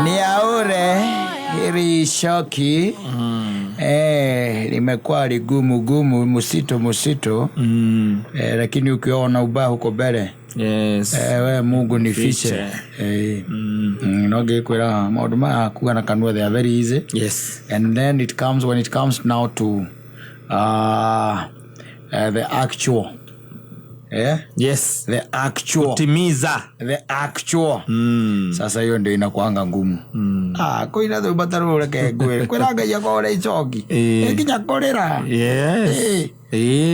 Ni aure hili shoki limekuwa ligumu msito lakini ukiona ubaya huko mbele we Mungu ni fiche noge kwera maundu ma kugana kanwa they are very easy. Yes. And then when it comes now to the actual yes, the actual kutimiza the actual sasa hiyo ndio inakuanga ngumu. Kwa ina ndo batarura ke gwe kweraga ya kore ichoki ekinya korera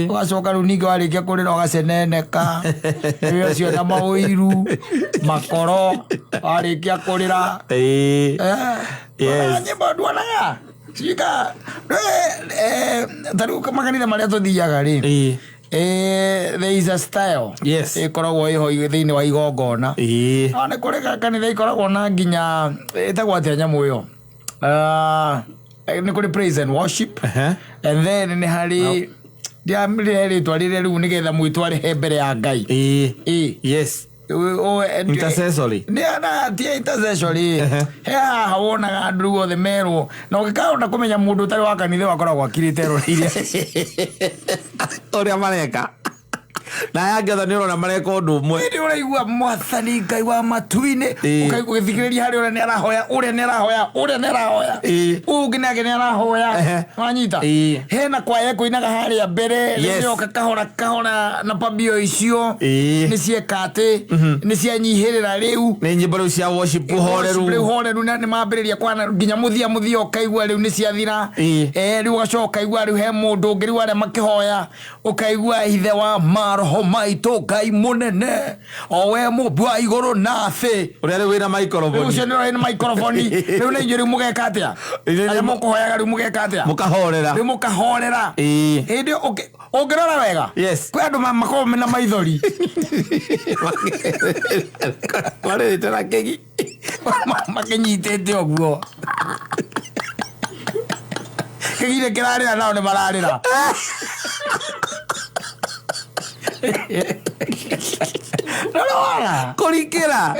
wasoka runige wale ke korera wagaseneneka iyo sio na mauiru makoro wale ke korera yes nyimbo ndwana ya sika taruka makanitha maria tuthiaga ri there is a style. Yes. Ikoragwo iho thiini wa igongona. Ona kureka kanitha ikoragwo na nginya etagwo atia nyamu iyo. Ni kuri praise and worship. And then ni hari dia mire twarire ru nigetha mwitware he mbere ya Ngai. Yes. Intercessory. Niana tia intercessory. Ha wona andu othe merwo. Na ukikaona kumenya mundu tari wa kanitha wakoragwo akiritero iria. Oria mareka. Na yagetha ni urona mareka undu umwe. Ni uraigua mwathani Ngai wa matuine ukaigua githikiriria hari ura ni arahoya ugina gene arahoya wanyita hena kwa yeko inaga hari ya mbere ni kahora na pambio icio ni ciekate ni cianyihirira riu ni nyimbo cia worship horeru na ni mambiriria kwana nginya muthia ukaigua riu ni ciathira riu ugacoka igua riu he mundu ngiri wale makihoya ukaigua ithe wa maroho maito Ngai munene owe mubwa igoro na thi uria riu wina microphone ucio ni na microphone riu ni njuri mugeka atia aya mukuhoyaga riu mugeka atia mukahorera hindi ongirora wega kwi andu makome na maithori wale tena kegi makinyitete oguo kegire kirarira nao ni mararira Nora kurikira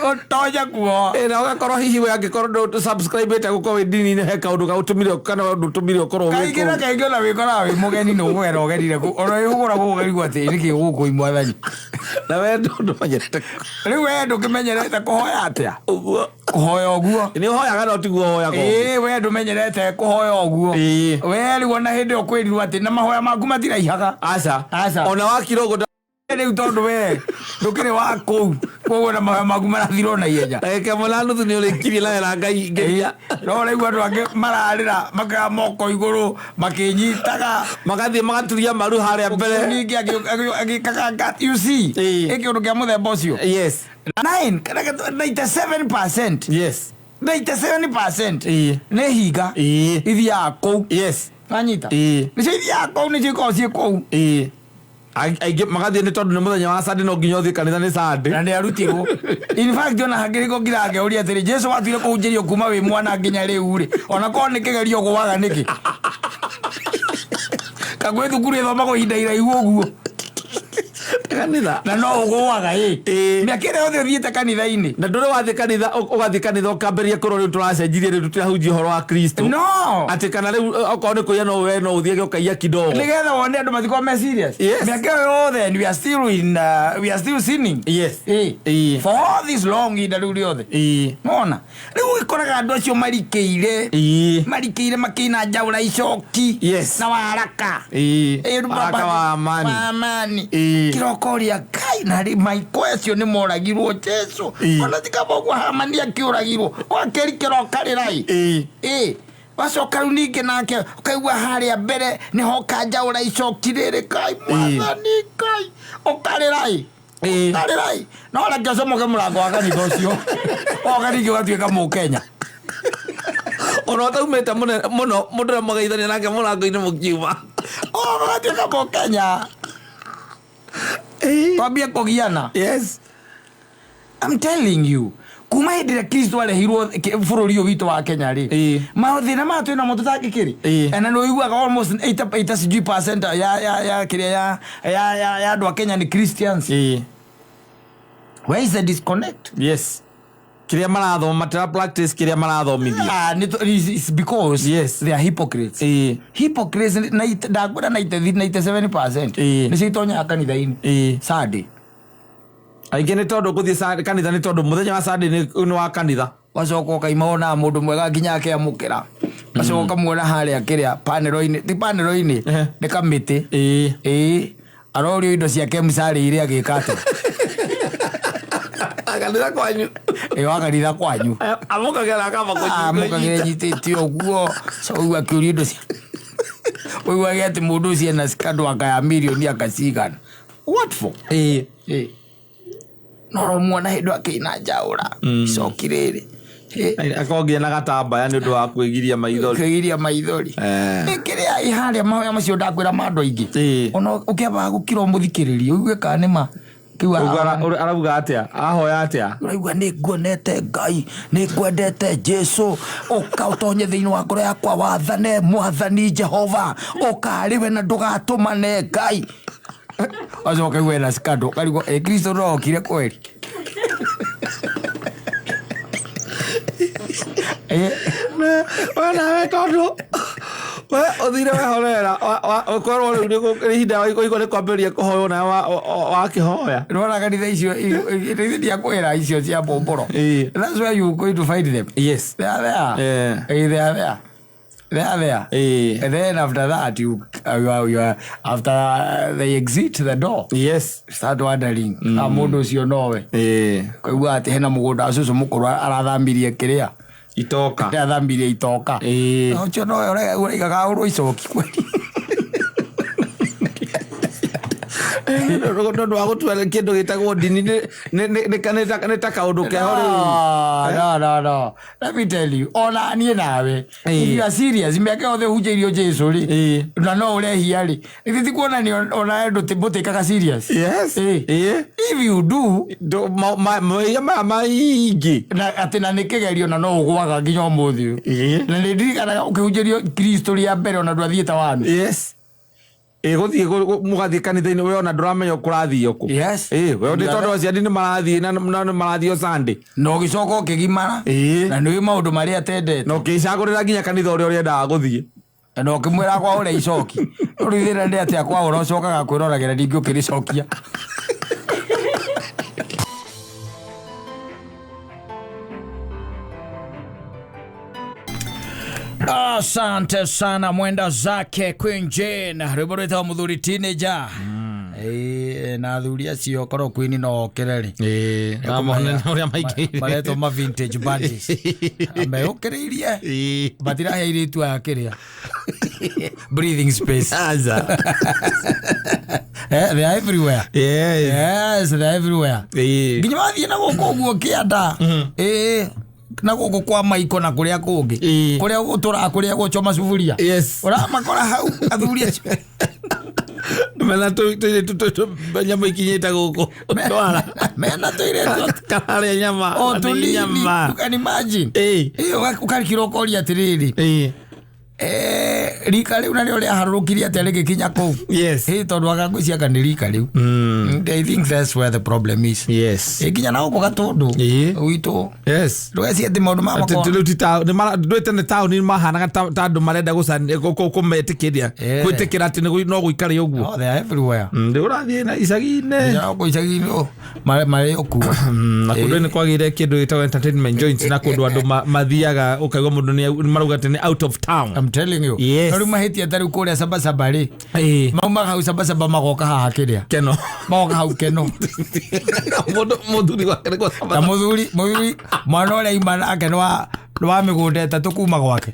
otoja kuo na ugakorwo hihi we angikorwo ndo subscribe eta gukorwo dini ne heka undu gautumire kana undu tumire ukorwo we kaigio na wikora we mugeni no gwera ogerire ku oro ihugura gugeri gwate niki guku imwathani na we ndo manyete riu we ndo kimenyerete kuhoya atia uguo kuhoya uguo ni hoyaga no tiguo hoya ko we ndo menyerete kuhoya uguo we riu na hindi okwirirwa ati na mahoya maku matiraihaga aca ona wakirogo riu tondu we ndukire wa kou koguo na magu marathirwo na ihenya eke mulano tu ni ulikirie na Ngai ngeria no riu andu angi mararira maka moko iguru makinyitaga magathie magaturia maru haria mbere ningi agikaka you see eke undu kia muthemba ucio yes 97% yes 97% ne higa ithia kou yes anyita ni ithia kou ni ciko cie kou aige magathie ni tondu ni muthenya wa Sunday no nginya uthi kanitha ni Sunday na ndi arutirwo in fact ona hangiriko ngirange uri atiri Jesu watire kuunjirio kuma wi mwana nginya riu ri ona ko ni kigerio gwaga niki kagwe thukuru ithoma go hinda iraihu uguo kanitha na no ugwaga miakire yothe uthiite kanitha-ini na ndore wathi kanitha ugathi kanitha ukamberia kurori turacenjirie riu turahunjia horo wa Kristo no ati kana riu okone kuya no we no uthie ukaiya kidogo nigetha wone andu mathiko me serious miakire yothe we are still sinning for all this long in the yothe mona riu ikoraga andu acio marikeire makina njaura icoki na waraka waraka wa amani kirokoria Ngai na my question ni moragirwo Jesu ona tikabogwa hamani akiuragirwo kwakeri kirokarirai wacoka riu ningi nake ukaigua haria mbere niho kanjaura icokirire Ngai mwathani Ngai ukarirai no reke comoke murango wa kanitha ucio ogaringi ugatuika Mukenya ona taumete muno mundu magaithania nake murango-ini mukiuma ugatuika Mukenya twambie kugiana I'm telling you kuma hindire Kristo arehirwo bururi uyu witu wa Kenya ri mathina ma twina mo tutangikiri na no iguaga almost 80% ya kiria ya andu a Kenya ni Christians. Where is the disconnect? kiria marathoma matira practice kiria marathomithia it's because yes they are hypocrites. Hypocrites na ndagwira 97% ni citonya kanitha-ini Sunday. Aingĩ nĩ tondũ gũthiĩ kanitha nĩ tondũ mũthenya wa Sunday nĩ wa kanitha. Wacoka ukaimona mũndũ mwega nginya akĩamũkĩra. Wacoka muona harĩa kĩrĩa panel-inĩ ti panel-inĩ nĩ kamĩtĩ. Arorio indo ciake mũcarĩire agĩka atĩa. Kanitha kwanyu. Kanitha kwanyu. Amũkagĩra akamba kũnyitwo. Amũkagĩra nyitĩte ũguo. So akĩũria indo cia. Ũiguage atĩ mũndũ ũcio ena scandal akaya milioni akacigana. What for? Noro muona hĩndĩ akĩina njaũra. Icoki rĩrĩ. Akongia na gatambaya nĩ ũndũ wa kwĩgiria maithori. Kwĩgiria maithori. Kĩrĩa iharĩa mahoya macio ndakwĩra mandũ aingĩ. Ona ũkĩamba gũkira mũthikĩrĩria ũigue kana nĩ ma. Arauga atĩa ahoya atĩa urauga nĩ nguonete Ngai nĩ kwendete Jesu ũka ũtonye thĩinĩ wa ngoro yakwa wathane Mwathani Jehova ũkarĩwe na ndũgatũmane Ngai. Acoka iwe na scandal karigo Kristo no okire kweli. Wana we tondu we uthire wehorera ukorwo riu nĩ ihinda waigua nĩ kwambĩrĩria kũhoywo na wakĩhoya rora kanitha icio iria kwĩra icio cia bomboro. That's where you going to find them. Yes, they are there. They are there. They are there. And then after that you are after they exit the door. Yes, start wondering mũndũ ũcio nowe. Kaigua atĩ hena mũgũnda ũcio mũkũrũ arathambirie kĩrĩa itoka athambirie itoka. Ũcio no ũraigaga ũrũ icoki kweli. Nĩ wa gũtwara kĩndũ gĩtagwo ndini nĩ ta kaũndũ keho rĩu. No. Let me tell you, ona niĩ nawe you are serious mĩaka yothe hunjĩirio Jesu rĩ na no ũrehia rĩ nĩ kuonania ona ndũtĩkaga serious. Yes. If you do maingĩ na atĩ na nĩ kĩgerio na no ũgwaga nginya ũmũthĩ ũyũ na nĩ ndirikanaga ũkĩhunjĩrio Kristo rĩa mbere ona ndwathiĩte wanu. Yes. Gũthiĩ mũgathiĩ kanitha-inĩ we ona ndũramenya kũrathiĩ kũ. Yes. We nĩ tondũ aciari nĩ marathiĩ na marathiĩ o Sunday na ũgĩcoka ũkĩgimara na nĩ maũndũ marĩa atendete na ũkĩcagũrĩra nginya kanitha ũrĩa ũrĩendaga gũthiĩ na ũkĩmwĩra kwa ũrĩa icoki ũrĩthĩra ndĩ atĩa kwa ũrĩa ũcokaga kwĩroragĩra ningĩ ũkĩrĩcokia. Asante sana mwenda zake Queen Jane rwĩmbo rwĩtagwo mũthuri teenager. Na athuri acio korwo Queen no okereri ũrĩa maingĩ maretwo ma vintage badges meũkĩrĩirie batirahe airĩtu aya kĩrĩa breathing space. They are everywhere. Yes, they are everywhere. Nginya wathiĩ na gũkũ ũguo kĩanda na gũkũ kwa maiko na kũrĩa kũngĩ kũrĩa gũtũra kũrĩa gũchoma sufuria. Ũramakora hau athuri acio mena tũirĩtu nyama ikinyĩte gũkũ mena tũirĩtu kararĩa nyama nyama. You can imagine ũkarikĩra ũkoria atĩrĩrĩ rika rĩu narĩo rĩaharũrũkirie atĩa rĩgĩkinya kũu. Tondũ agangũciaga nĩ rika rĩu. I think that's where the problem is. Nginya na gũkũ Gatũndũ gwitũ ndũgecirie atĩ maũndũ ma ndwĩte nĩ taũni mahanaga ta andũ marenda kũmetĩkĩria gwĩtĩkĩra atĩ no gũikare ũguo. Ũrathiĩ na icagi-inĩ marĩ ũkuo na kũndũ nĩ kwagĩire kĩndũ gĩtagwo entertainment joints na kũndũ andũ mathiaga ũkaigua mũndũ nĩ marauga atĩ nĩ out of town. I'm telling you. Rĩu mahĩtia tarĩu kũrĩa Sabasaba rĩ maumaga hau Sabasaba magoka haha kĩrĩa Keno magoka hau Keno mũthuri wake nĩ kwa Sabasaba mũthuri mwana ũrĩa ima nake nĩ wa mĩgũnda ĩtatũ kuma gwake.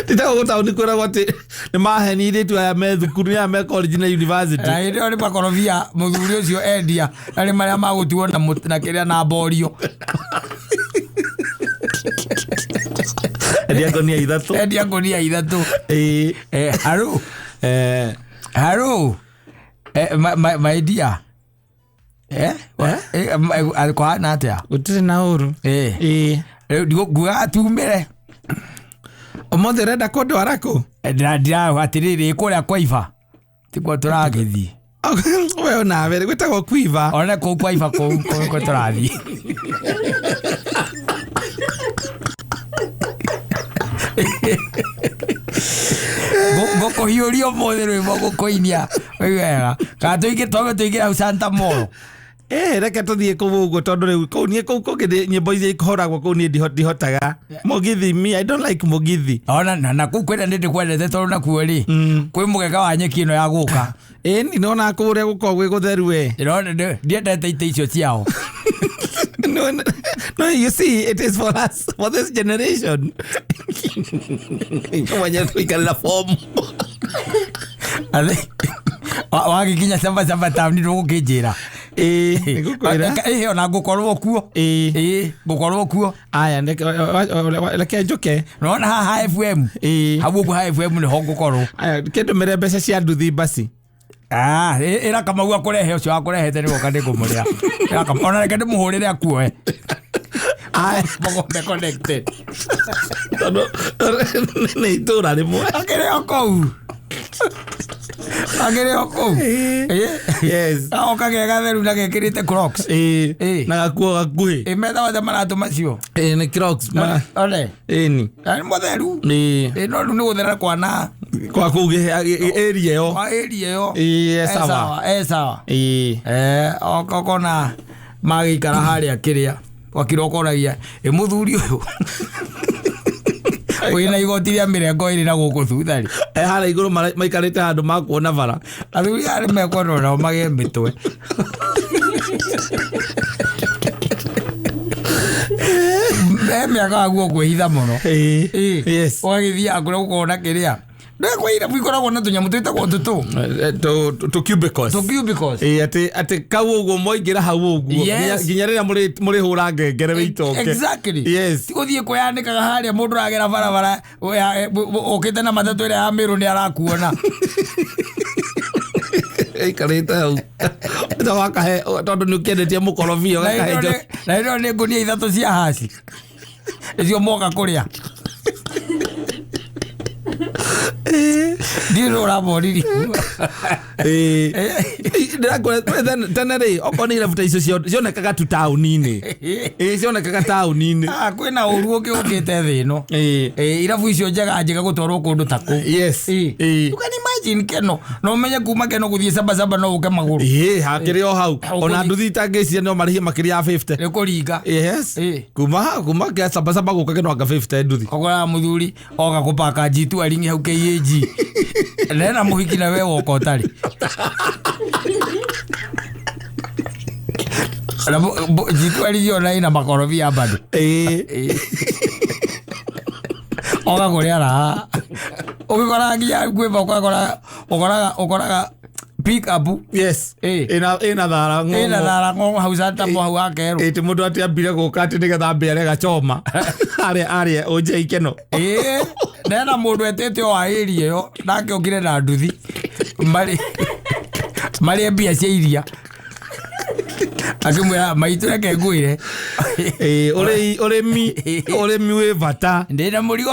Titako gũtaũni kwĩragwo atĩ nĩ mahenirĩtu aya me thukuru ya me college na university na hĩndĩ ĩyo nĩ makorobia mũthuri ũcio endia na nĩ marĩa magũtuo na kĩrĩa na mborio. Endia ngonia ithatũ. Hello my dear kũhana atĩa gũtirĩ na ũru nguga atumĩre ũmũthĩ renda kũndwara kũ ndĩraga atĩrĩrĩ kũrĩa kwa iba tikuo tũragĩthiĩ Wewe nawe gwĩtagwo Quiver. Ona kũu Quiver kũu tũrathiĩ. Ngũkũhiũria ũmũthĩ rwĩmbo ngũkũinia wega kana tũingĩ hau Santa Moro. Reke tũthiĩ kũu ũguo tondũ rĩu kũu niĩ kũu kũngĩ nyĩmbo iria ikoragwo kũu niĩ ndihotaga. Mũgithi I don't like mũgithi. Ona na kũu kwenda ndĩkwendete tondũ nakuo rĩ kwĩ mũgeka wa nyeki ĩno ya gũka. Ĩni nona kũrĩa gũkoragwo gwĩ gũtheru we. Ndiendete ite icio ciao. No, you see, it is for us, for this generation. Kama tuikarĩra form. Wagikinya Samba Town ndũgũkĩnjĩra. Ona ngũkorwo kuo. Ngũkorwo kuo. Aya reke njoke. Nona haha FM. Hau ũguo ha FM nĩho ngũkorwo. Aya kĩndũmĩre mbeca cia nduthi basi. Ĩra Kamau akũrehe ũcio akũrehete nĩgoka ndĩkũmũrĩa. Ona reke ndĩmũhũrĩre akuoe. Mogombe connected. Nĩ itũra rĩmwe. Agere oko. Yes. Oka gegatheru na gekirite Crocs. Na gakuo gakuhi. Metha wothe maratu macio. Nĩ Crocs ma. Ole. Ni. Ani motheru. No nĩ gũthera kwana. Kwa kuge area yo. Kwa area yo. Sawa. Sawa. Okona magĩikara harĩa kĩrĩa. Wakirokoragia mũthuri ũyũ. Wĩna igoti rĩa mĩrengo ĩrĩ na gũkũ thutha rĩ. Harĩa igũrũ maikarĩte handũ makuona bara. Athuri arĩ mekona nao magĩe mĩtwe. Mĩaka waguo kwĩhitha mũno. Yes. Wagĩthiaga kũrĩa gũkorwo na kĩrĩa. Ndekwa irabu ikoragwo na tũnyamũ twĩtagwo tũ cubicles. Atĩ kau ũguo moingĩra hau ũguo nginya rĩrĩa mũrĩhũra ngengere wĩitoke. Exactly. Yes. Gũthiĩ kwĩyandĩkaga harĩa mũndũ aragera barabara ũkĩte na matatũ ĩrĩa ya Mĩrũ nĩ arakuona. Ikarĩte hau. Wakahe tondũ nĩ ũkĩendetie mũkorobia gakahe njo. Na ĩno nĩ ngũnia 3 cia haci. Icio moka kũrĩa. Ndiro ũramoriri. Tene rĩ okorwo nĩ irabu ta icio cionekaga tu taũni-inĩ. Cionekaga taũni-inĩ. Kwĩna ũru ũngĩ ũkĩte thĩ ĩno. Irabu icio njega gũtwarwo kũndũ ta kũu. Yes. You can imagine Keno. No ũmenye kuma Keno gũthiĩ Samba no ũke magũrũ. Hakĩrĩ o hau. Ona nduthi itangĩciria no marĩhie makĩria ya 50. Nĩ kũringa. Yes. Kuma kĩa Samba gũka Keno anga 50 nduthi. Ogola mũthuri oga gũpaka G2 aringi hau KAG. Nena mũhiki na we woka ũtarĩ. G2 aringi ina makorobia bado. Oga kũrĩa raha. Ũgĩkora nginya gwĩba ũkoraga pick up. Yes. Ina thara ng'ong'o. Ina thara ng'ong'o hau Santa Moro hau akerwo. Ĩtĩ mũndũ atiambire gũka atĩ nĩgetha mbere gacoma. Arĩa ũnje Ikeno. Nena mũndũ etete o area ĩyo nake okire na nduthi. Marĩ mbia cia iria. Akimwĩra maitũ reke ngwĩre. Ũrĩmi wĩ bata. Ndĩna mũrigo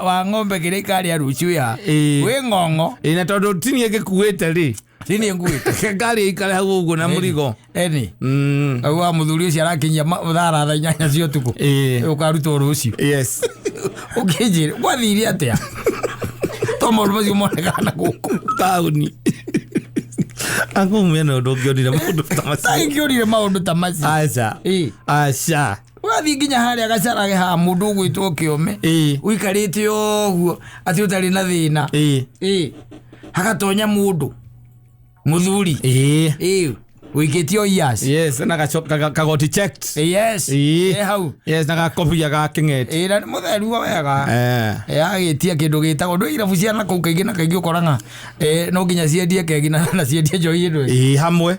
wa ng'ombe kĩrĩa ikarĩa rũciũ ya. Wĩ ng'ong'o. Na tondũ tinie ngĩkuĩte rĩ. Tinie nguĩte. Ngari ikare hau ũguo na mũrigo. Wa mũthuri ũcio arakinyia thara thaa 8 cia ũtukũ. Ũkarutwo rũciũ. Yes. Ũkĩnjĩra gwathire atĩa? To maũndũ macio monekaga na gũkũ taũni. Angũmwe no ndũngĩonire maũndũ ta macio. Ingĩonire maũndũ ta macio. Aca. Wathiĩ nginya harĩa gacarage ha mũndũ ũgwĩtwo Kĩome. Ũikarĩte ũguo atĩ ũtarĩ na thĩna. Hagatonya mũndũ mũthuri. Wĩkĩtio o years. Yes, na kagoti checked. Yes. Hau. Yes, na gakobia ga kĩng'eti. Na nĩ mũtheru wega. Agĩtia kĩndũ gĩtagwo ndũ irabu cia na kũu kaingĩ na kaingĩ ũkoraga no nginya ciendie kegi na ciendie njohi ĩno. Hamwe.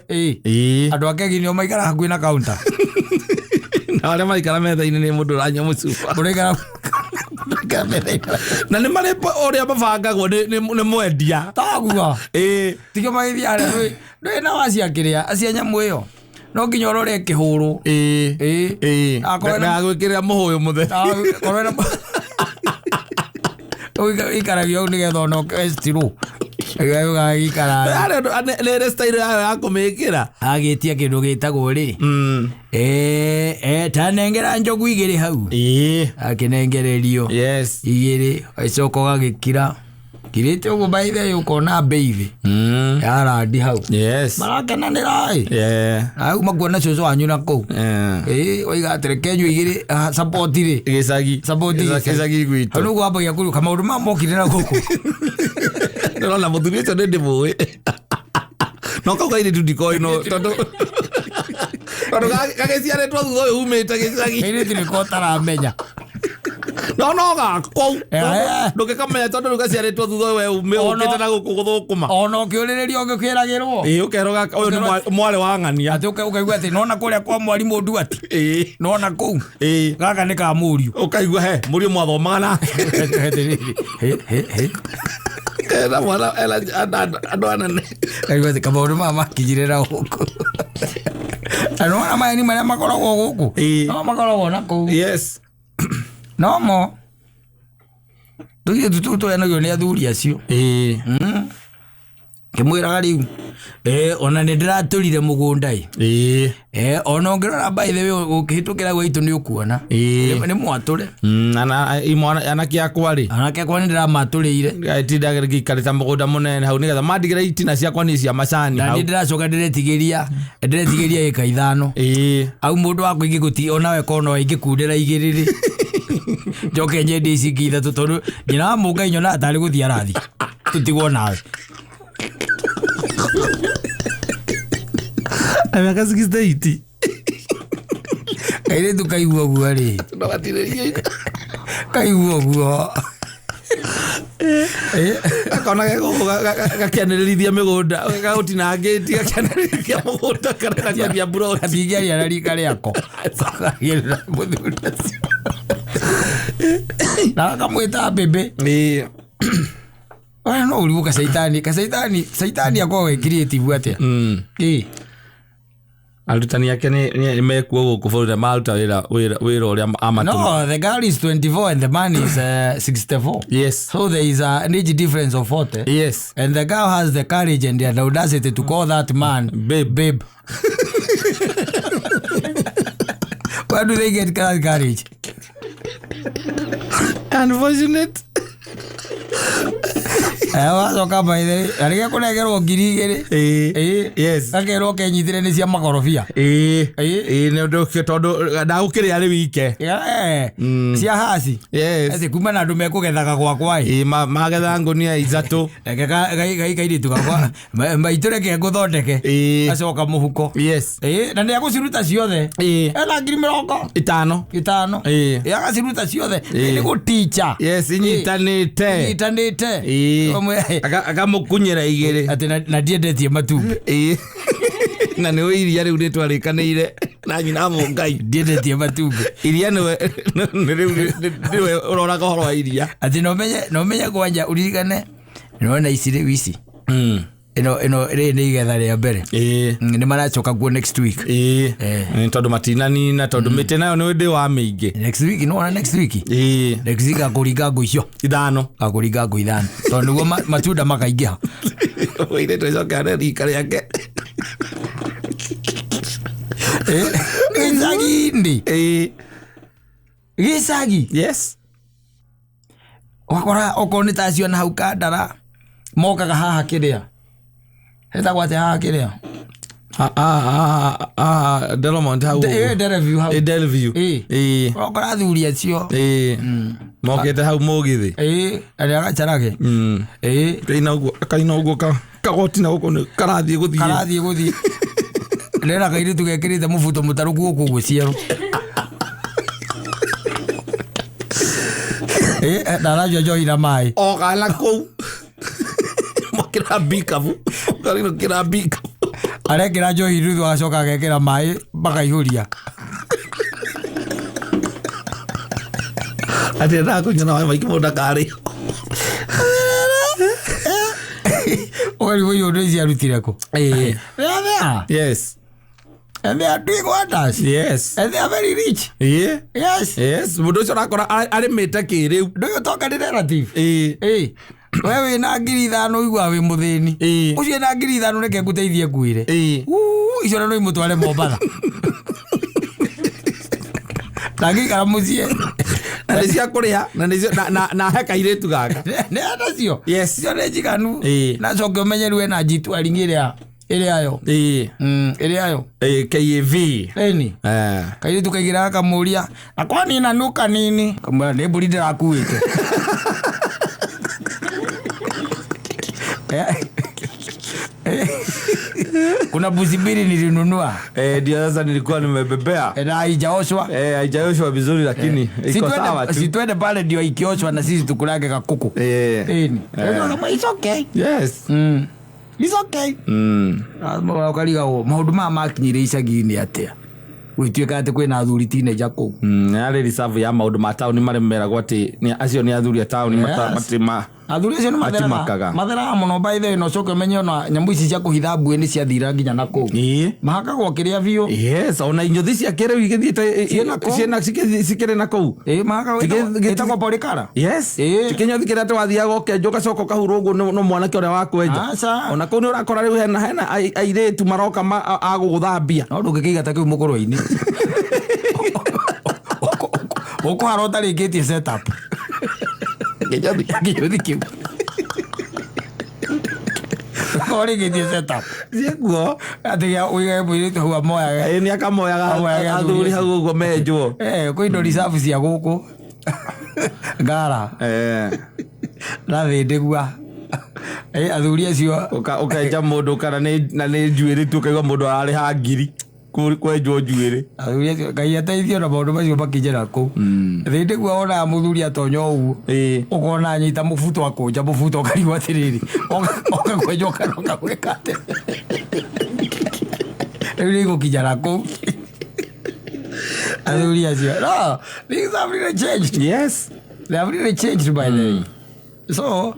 Andũ a kegi nĩo maikara hakuhĩ na counter. Na arĩa maikara metha-inĩ nĩ mũndũ ũranyua mũcuba. Mũraikara na nĩ marĩ ũrĩa mabangagwo nĩ mwendia. Taguo. Tikio magĩthiĩ harĩa ndũĩ na wacia kĩrĩa acia nyamũ ĩyo. No nginya ũrore kĩhũrũ. Na gwĩkĩrĩra mũhũyũ mũtheri. Ikaragio nĩgetha ona estirũ. Agaiuga gikara. Nere style ya kumekira. Agetia kindu gitagwo ri. Tanengera njogu igiri hau. Akinengererio. Yes. Igiri aicoka gagikira. Kirite ugo baithe yukona beithi. Yara di hau. Yes. Marakenanira ai. Au makuona coco wanyu na kou. Oiga atere kenyu igiri support ri. Gicagi. Support ri. Gicagi gwitu. Anu gwa bagia kuru kama uruma mokire na guku. Ndona muthuri ucio ndi muwe. No kauga iri ndiko ino tondu. Tondu gageciaretwo thutha uyu umite gicagi. Iri tiri ko taramenya. No gako ndugikamenya tondu rugaciaretwo thutha we ume ukite na guku guthukuma ona ukiurirerio ugikiragirwo ukeroga uyu ni mwale wa ng'ania ati ukaigua ati nona kuria kwa mwarimu nduati nona kuu gaka ni ka murio ukaigua he murio mwathomaga na kera mwana andu anene kaigua ati kabauru mama kijirira guku anona maeni maria makoragwo guku no makoragwo na kuu. Yes. No mo. Tutu eno ni athuri acio. Kimwiraga riu. Ona ni ndiraturire mugunda ona ngirora by the way ukihitukira gwitu ni ukuona. Ni mwature. Anake akwa ri. Anake akwa ni ndiramaturiire. Gatinda gikarita mugunda munene hau nigetha mandigira itina ciakwa ni cia macani hau. Na ndiracoka ndiretigeria ika 5. Au mundu wakwa ingiguti ona we kono ingikundira igiriri. Joke nje ndisi githa tutoru nyina munga inyona atari guthia rathi tutigwo nawe aya kasi 68 ere tukaigua gua ri kaigua gua akona gakianirithia migunda gagutinangiti gakianirithia mugunda kana gakiaria bro athigia na rika riako na kamwita bebe wana no uribuka saitani akwa creative atia arutani yake ni mekuo guku bũrũri maruta wĩra ũrĩa amatũma. No, the girl is 24 and the man is 64. Yes. So there is an age difference of 40. Yes. And the girl has the courage and the audacity to call that man babe. Where do they get that courage? Unfortunate. Wacoka baithe ariga kunegerwo ngiri igiri. Yes. Akerwo kenyitire ni cia makorobia. Ni undu tondu ndagukiria ri wike. Cia hasi. Yes. Ati kuma na andu mekugethaga gwakwa magetha ngunia ithatu. Kairitu gakwa maitureke nguthondeke. Acoka muhuko. Yes. Na ni aguciruta ciothe. Ena ngiri 50. Agaciruta ciothe. Ni guticha. Yes, inyitanite. Akamukunyira igiri ati na ndiendetie matumbĩ na nĩ iria rĩu rĩtwarĩkanĩire na nyina Mũngai ndiendetie matumbĩ iria nĩwe ũroraga ũhoro wa iria ati no menye kwanja uririkane nona ici rĩu ici ino rĩ nĩ igetha rĩa mbere nĩ maracoka kuo next week tondũ matinanina tondũ mĩtĩ nayo nĩ ndĩ wa mĩingĩ next week next week akũringa ngũ icio 5 akũringa ngũ 5 tondũ nĩguo matunda makaingĩha wĩire tũcoka rika rĩake gĩcagi ndi gĩcagi. Yes. Wakora okorwo nĩ tacio na hau Kandara mokaga haha kĩrĩa etagwo atĩa haha kĩrĩa Delmont hau Delview hau Delview wakora athuri acio mokĩte hau mũgĩthĩ arĩa gacarage kaina ũguo kagoti na gũkũ karathiĩ gũthiĩ rĩera kairĩtu gekĩrĩte mũbuto mũtarũku gũkũ gwĩciarwo ndarajua njohi na maĩ ogala kũu mokĩra mbikabu kĩra mbikabu arekĩra njohi rĩu agacoka agekĩra maĩ makaihũria atĩ ndakũnyona maĩ maingĩ mũndũ ndakarĩ ũgarigwo iũndũ ici arutire kũ? Yes. And they are doing wonders. Yes. And they are very rich. Yes. Mundu ũcio arakora arĩmĩte kĩrĩu. Do you talk to the relative? wewe na ngiri 5 igwa wi muthini ucio na ngiri 5 reke nguteithie nguire icio no imutware Mombatha ndagikara mucie na nä cia kå rä ha na he kairä tu gaka nä anacio cio nä njiganu nacoke å menye rue na njitwaring ä rä ayo KAV ni kairä tu kaigä raga kamå ria na kwanina nä kanini kamwä nä mbå ri ndä rakuä te kuna buzi mbili nilinunua ndio sasa nilikuwa nimebebea na haijaoshwa haijaoshwa vizuri lakini iko sawa tu situende pale ndio ikioshwa na sisi tukulage kakuku it's okay yes it's okay ukariga maundu maya makinyire icagi-inĩ atia gwituĩka atĩ kwĩna athuri teenager kũu arĩ reserve ya maũndũ ma taũni marĩa meragwo atĩ acio nĩ athuri a taũni matirĩ athuri acio nĩ matheraga mũno by the way no coke menye ona nyamũ ici cia kũhitha mbuĩ nĩ ciathira nginya na kũu mahakagwo kĩrĩa biũ yes ona inyothi cia kĩrĩu igĩthiĩte cikĩrĩ na kũu gĩtagwo polikara yes kĩnyothi kĩrĩa atĩ wathiaga ũkenja ũgacoka ũkahurwo ũguo no mwanake ũrĩa wakwenja ona kũu nĩ ũrakora rĩu hena airĩtu maroka agũgũthambia no ndũngĩkĩigata kĩu mũkũrũ-inĩ ũkũhara ũtarĩkĩtie setup kĩnyothi kĩu ũrĩkĩtie setup ciakuo atĩ ũigae mũirĩtu hau amoyaga nĩ akamoyaga athuri hau ũguo menjwo kwĩ indo reserve cia gũkũ ngara na thĩndĩgua athuri acio ũkenja mũndũ kana na nĩ njuĩrĩ tu ũkaigua mũndũ ararĩha ngiri kwenjwo njuĩrĩ athuri acio Ngai ateithio na maũndũ macio makĩnjĩra kũu thĩndĩgua wonaga mũthuri atonya ũguo ũkona anyita mũbuto akũnja mũbuto ũkarigwo atĩrĩrĩ ũgakwenja ũkaroka gwĩka atĩ rĩu nĩ igũkinya na kũu athuri acio no things have really changed yes they have really changed by the way so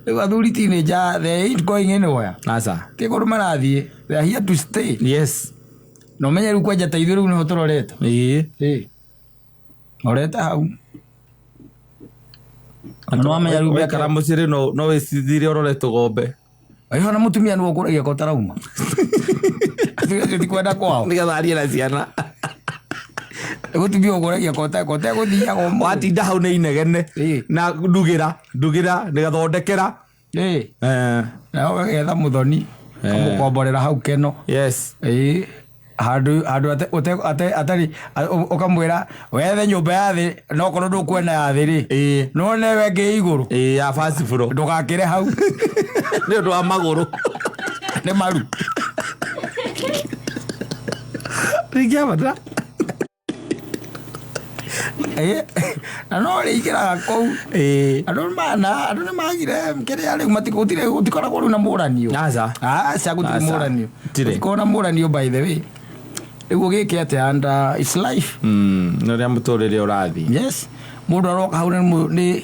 rĩu athuri teenager they ain't going anywhere asa kĩgũrũ marathiĩ they are here to stay yes no menye rĩu kwenja ta ithuĩ rĩu nĩho tũrorete orete hau no amenya rĩu wekara mũcirĩ no wĩcithire ũrore tũgombe aiho na mũtumia nĩwe ũkũragia ko tarauma tikwenda kwao nĩgetha arie na ciana gũtumia ũkũragia ko tegũthiaga watinda hau nĩ inegene na ndugĩra nĩgathondekera na ũgagetha mũthoni kamũkomborera hau keno yes handũ atarĩ ũkamwĩra wethe nyũmba ya thĩ no korwo ndũkwenda ya thĩ rĩ no newe ngĩ igũrũ ya first floor ndũgakĩre hau nĩ ũndũ wa magũrũ nĩ maru rĩngĩabata na no rĩingĩraga kũu andũ nĩ magire kĩrĩa rĩu gũtikoragwo rĩu na mũranio aca gũtirĩ mũranio gũtikorwo na mũranio by the way rĩu ũgĩke atĩ and it's life ũrĩa mũtũrĩre ũrathiĩ yes mũndũ aroka hau nĩ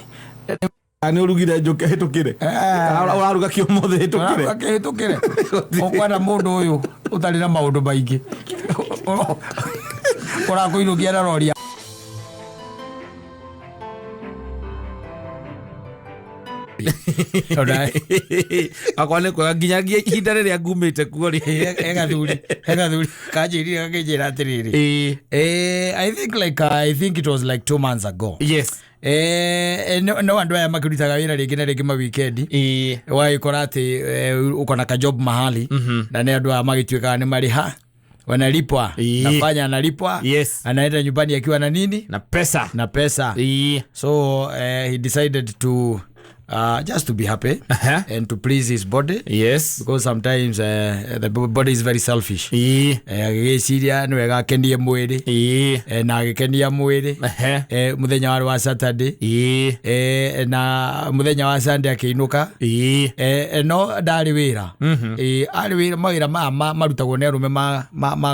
ũrugire njũkĩ hĩtũkĩre ũraruga kĩũmũthĩ hĩtũkĩre ũkwenda mũndũ ũyũ ũtarĩ na maũndũ maingĩ ũrakũinũkia na rori akwa nĩ kwega nginyagia ihinda rĩrĩa ngumĩte kuo rĩ hegathuri kanjĩrire gakĩnjĩra atĩrĩrĩ I think it was like 2 months ago yes no andũ aya makĩrutaga wĩra rĩngĩ na rĩngĩ mawikendi wagĩkora atĩ ũkona ka job mahali na nĩ andũ aya magĩtuĩkaga nĩ marĩha wanalipwa nafanya analipwa anaenda nyumbani akiwa na nini na pesa so he decided to just to be happy and to please his body because sometimes the body is very selfish agĩciria nĩ wega akenie mwĩrĩ na agĩkenia mwĩrĩ mũthenya warĩ wa Saturday na mũthenya wa Sunday akĩinũka no ndarĩ wĩra arĩ wĩra mawĩra maya marutagwo nĩ arũme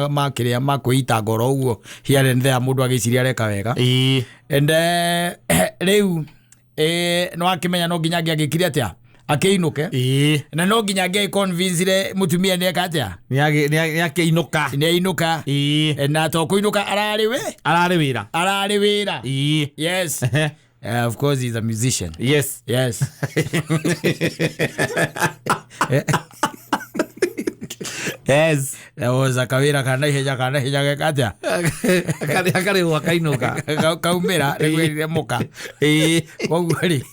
ma kĩrĩa ma kwĩita ngoro ũguo here and there mũndũ agĩciria areka wega and rĩu no akĩmenya no nginya angĩakĩkire atĩa akĩinũke na no nginya angĩconvince mũtumia nĩ eka atĩa nĩakĩinũka na to kũinũka ararĩ wĩra yes Of course he's a musician. Yes. Yes. Yes. There was a kawira kana hijaga katia. Akari wakainuka. Kaumira regwire moka. Kogwari.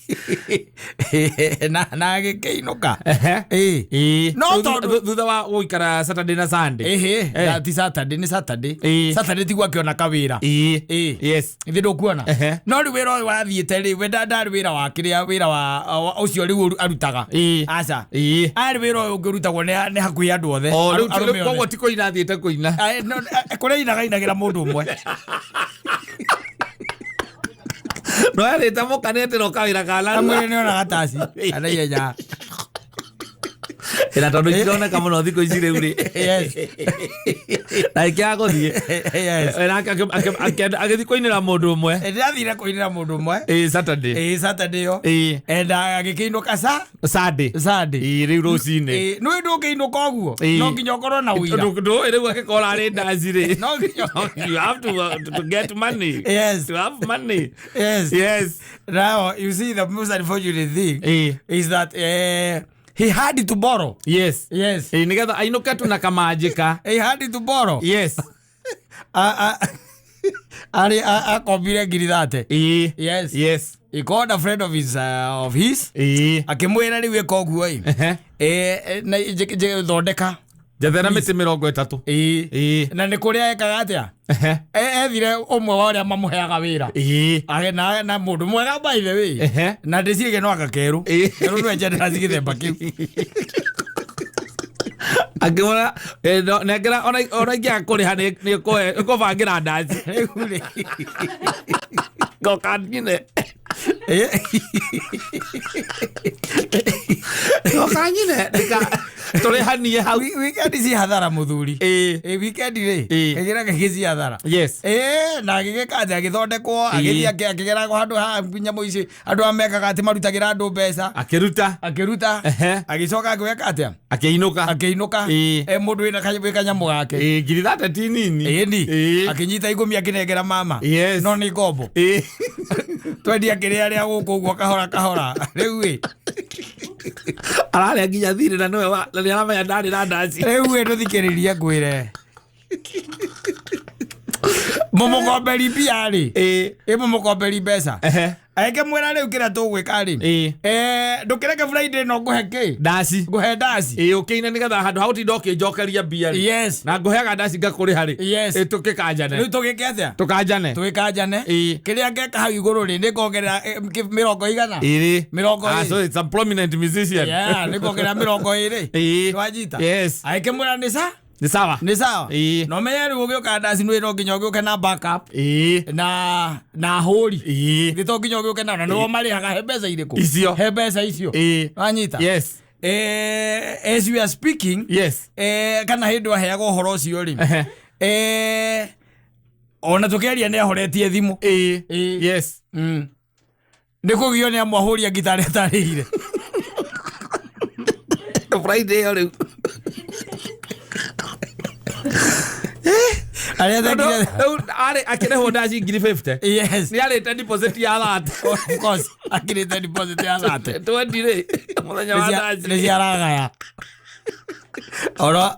Na gekeinuka. No to thutha wa guikara Saturday na Sunday. That Saturday ni Saturday. Saturday tigwa kiona kawira. Yes. Ithindo kuona. No ri wira wa thiete ri we ndari wira wa kiria wira wa ucio ri arutaga. Aca. Ari wira ungirutagwo ni hakuhi andu othe. Koguo ti kuina thiete kuina. Kuria inagira mundu umwe. No yarita mukanete no kawira kana. Amwe ni ona gatasi. Ana yeja. Ina tondu irona kama no thiko ici riu ri. Yes. Na ikiago thie. Yes. Ena agithi kuinira mundu umwe. Ndathire kuinira mundu umwe. Saturday. Saturday yo. Enda agikiinuka Sunday. Riu rucine. No ndukiinuka oguo. No nginya ukorwo na uira. Ndo riu agikora ari ndaci ri. No you have to get money. Yes. To have money. Yes. Yes. Now you see the most unfortunate thing is that he had to borrow. Yes. Yes. Nigetha ainuka tu na kamajika. He had to borrow. Yes. Akobire ngiri thate. Yes. Yes. He called a friend of his akimwira riu eka oguo na thondeka jathera miti 30. na ni kuria ekaga atia ethire umwe wa uria mamuheaga wira agena na mundu mwega by the way na ndicige no akakeru keru no enjera zigithemba kiu akimona nengera ona ingia kuriha ni kubangira ndaci gokanyine gokanyine nika turihanie hau weekend si hadhara muthuri weekend ri egira gigisi hadhara. Yes. Na gigekaja githondekwo agithia akigera ko handu ha nyamo ici andu amekaga ati marutagira andu mbeca akiruta agicoka agweka atia akiinuka mundu wina kanyamo gake ngiri thate ti nini akinyita igumi akinengera mama no ni ngombo twendi akiria ria guku guo kahora riu arare nginya thire na niwe ni aramenya ndari na ndaci riu nduthikiriria ngwire mumukomberi mbia ri mumukomberi mbeca eke mwera riu kira tugwika ri ndukireke Friday no nguhe ki ndaci nguhe ndaci ukiina nigetha handu hautinda ukinjokeria mbia ri na nguheaga ndaci ngakuriha ri tukikanjane riu tugike atia tukanjane kiria ngeka hau iguru ri nikongerera 20 20 so it's a prominent musician ni kongerera 20 twajita eke mwera ni sawa no meyeru ugioka ndaci no nginya ugioke na backup na hori gito nginya ugioke na no marihaga he mbeca iriku he mbeca icio wanyita as we are speaking kana hindu aheaga uhoro ucio ri ona tukeria ni ahoretie thimu ni kugio ni amwahuria gitari atarihire Friday riu ari akireho ndaci ngiri 50 ni arite deposit ya that of course akirite deposit ya that 20 ri muthenya wa ndaci ni ciaragaya ora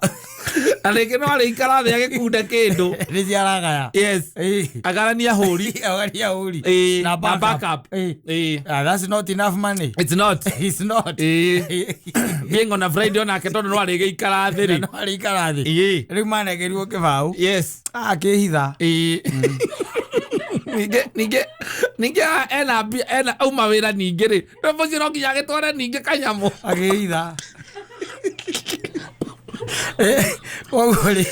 areke no ari ikara thia gikunda kindu ni ciaragaya agarania huri na backup that's not enough money. It's not being on a Friday on aketondu no ari ikara thi riu manegerirwo kibau akihitha ninge ena uma wira ninge ri ndoboci no nginya agitware ninge kanyamo akihitha ogori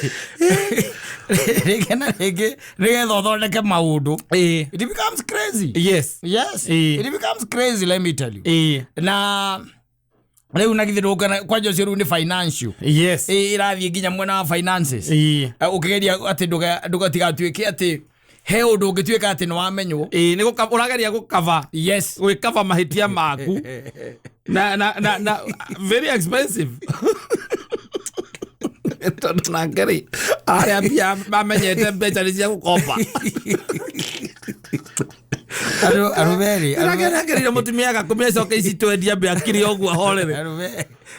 regena regetha uthondeke maundu it becomes crazy. Yes it becomes crazy, let me tell you. Na riu nagithirukana kwa Jose ru ni financial irathie nginya mwena wa finances ukigeria ati ndugatigatwike ati he undu ungituika ati no wamenywo ni urageria gukava gwikava mahitia maku na very expensive tondu na ngeri aria bia mamenyete mbeca ni cia gukomba Aruberi nagera mutumia gakumia coke ici twendia mbia kiri ogwo horere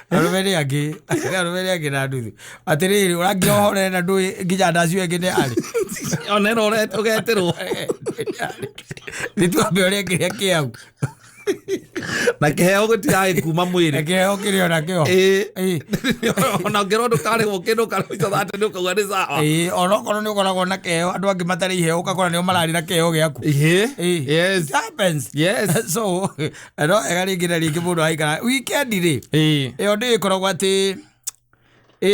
Aruberi agi na nduthu atiriri urangi horere na ndu nginya ndacio engine ari onero ugeterwo nitwambe uria kiria kiau na kiheo gutigai kuma mwiri kiheo kirio na kio ona ngero ndukari gukindu karuica thate ndu kauga ni sawa ona kono ni ukoragwo na kiheo andu angi matari iheo ukakora nio mararira kiheo giaku yes happens yes so no egaringira ringi mundu aikara weekend ri iyo ndi ikoragwo ati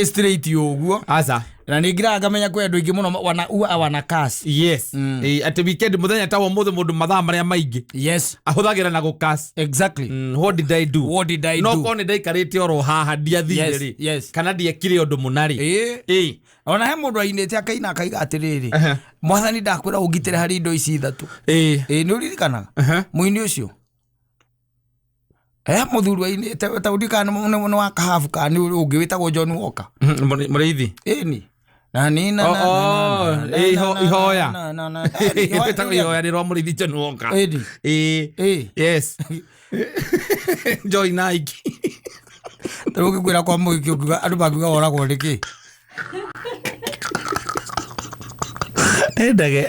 straight uguo asa na ningira ngamenya kwe andu ingi muno wana kasi yes ati weekend muthenya tawo muthe mundu mathaa maria maingi yes ahuthagira na gukas exactly what did I do no kone ndaikarite oro haha ndiathire ri kana ndiekire undu munari ona he mundu ainite akaina akaiga atiriri mwathani ndakwira ungitire hari indo ici ithatu ni uririkanaga muini ucio muthuri ainite taudikana muno wa kahafu kana ungi witagwo John Walker muriithi ni na nina ihoya ihoya ni ro muriithi John Walker yes Joy Nike Turuki kwira kwa muiki ukiga andu bakiga oragwo riki endage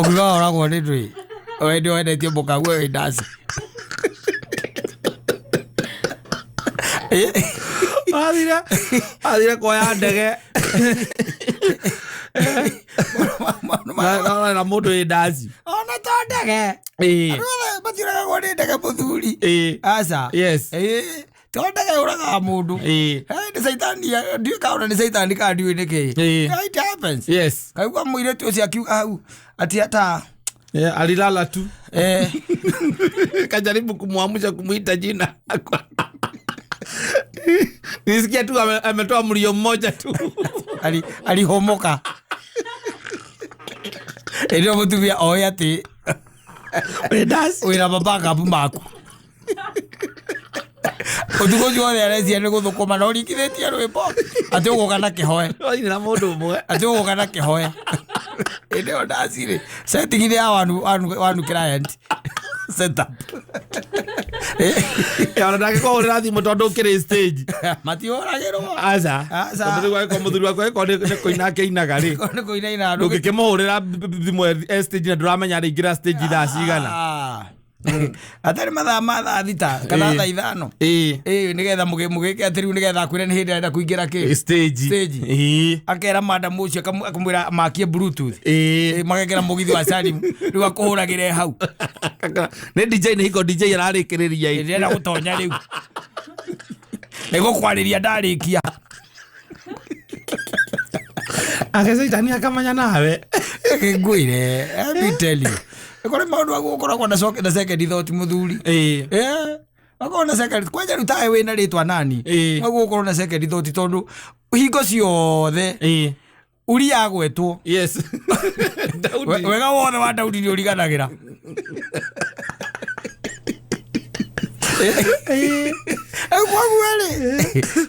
ukiga oragwo ni ndui wendi wendetie mukagu we ndasi adira koya ndege na mundu e ndasi ona to ndege batiraga gwoni ndege muthuri asa yes to ndege uraga mundu ni saitani ndio kaona ni saitani ka ndio niki it happens yes kaigwa muire tu cia kiuga hau ati hata alilala tu kajaribu kumwamusha kumuita jina nisikia tu ametoa mlio mmoja tu alihomoka ndio mutumia oya ati wira babaka maku utugo jore arezia ni guthukuma no rikithitie rwimbo ati ugoka na kihoe na mundu umwe ati ugoka na kihoe ndio ndasire setting ile wanu client setup ya ndake ko urathi mutondo kire stage matioragirwo asa muthuri wako ko ne koina keinaga ri ko ne koina ina ndu kimuhurira thimwe stage na ndramenya ringira stage thacigana atari mathaa thita kana thaa ithano nigetha mugike atiriu nigetha kwire ni hindi enda kuingira ki stage akera madam ucio akamwira makie bluetooth magekera mugithi wa Salim riu akuhuragire hau ne DJ ni hiko DJ ararikiriria ira gutonya riu nego kwariria ndarikia akasaitani akamanya nawe ngwire I tell you kore maundu agukoragwo na second thought muthuri agwo na second kwaja rutae wina ritwa nani agwo ukorwo na second thought tondu hingo ciothe uri agwetwo yes wega wothe wa Daudi ni uriganagira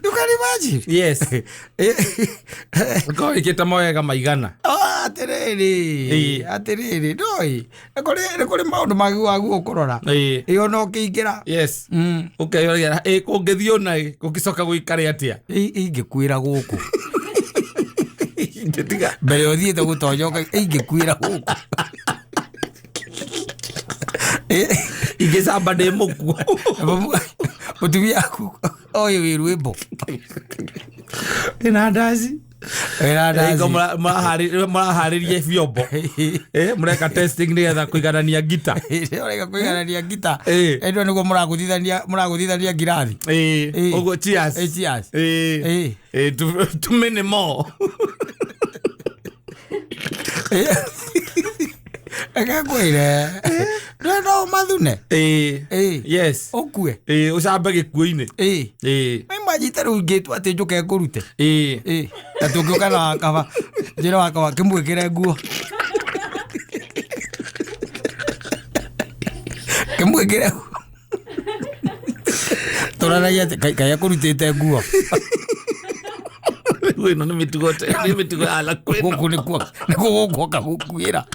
you can imagine yes ko ikita moyega maigana atiriri ndoi kuri maundu magiwagu ukurora iyo no kiingira yes ukayora kungithio na gukicoka guikare atia ingikwira guku mbere uthiite gutonyoka ingikwira guku ingicamba ndi mukuo mutumia aku oyo wi rwimbo ina ndazi maraharirie biombo mureka testing nigetha kuiganania ngita ureka kuiganania ngita endo niguo muraguthithania ngirathi uguo cheers to many more akakwire no mathune yes ukue ucambe gikuo-ini imagine riu ngitwa ati njuke ngurute na tungiuka na kaba njira wakaba kimwikire nguo kimwikire turanagia kaya kurutite nguo wino ni mitugo ala kwino guku nikuo kagukwira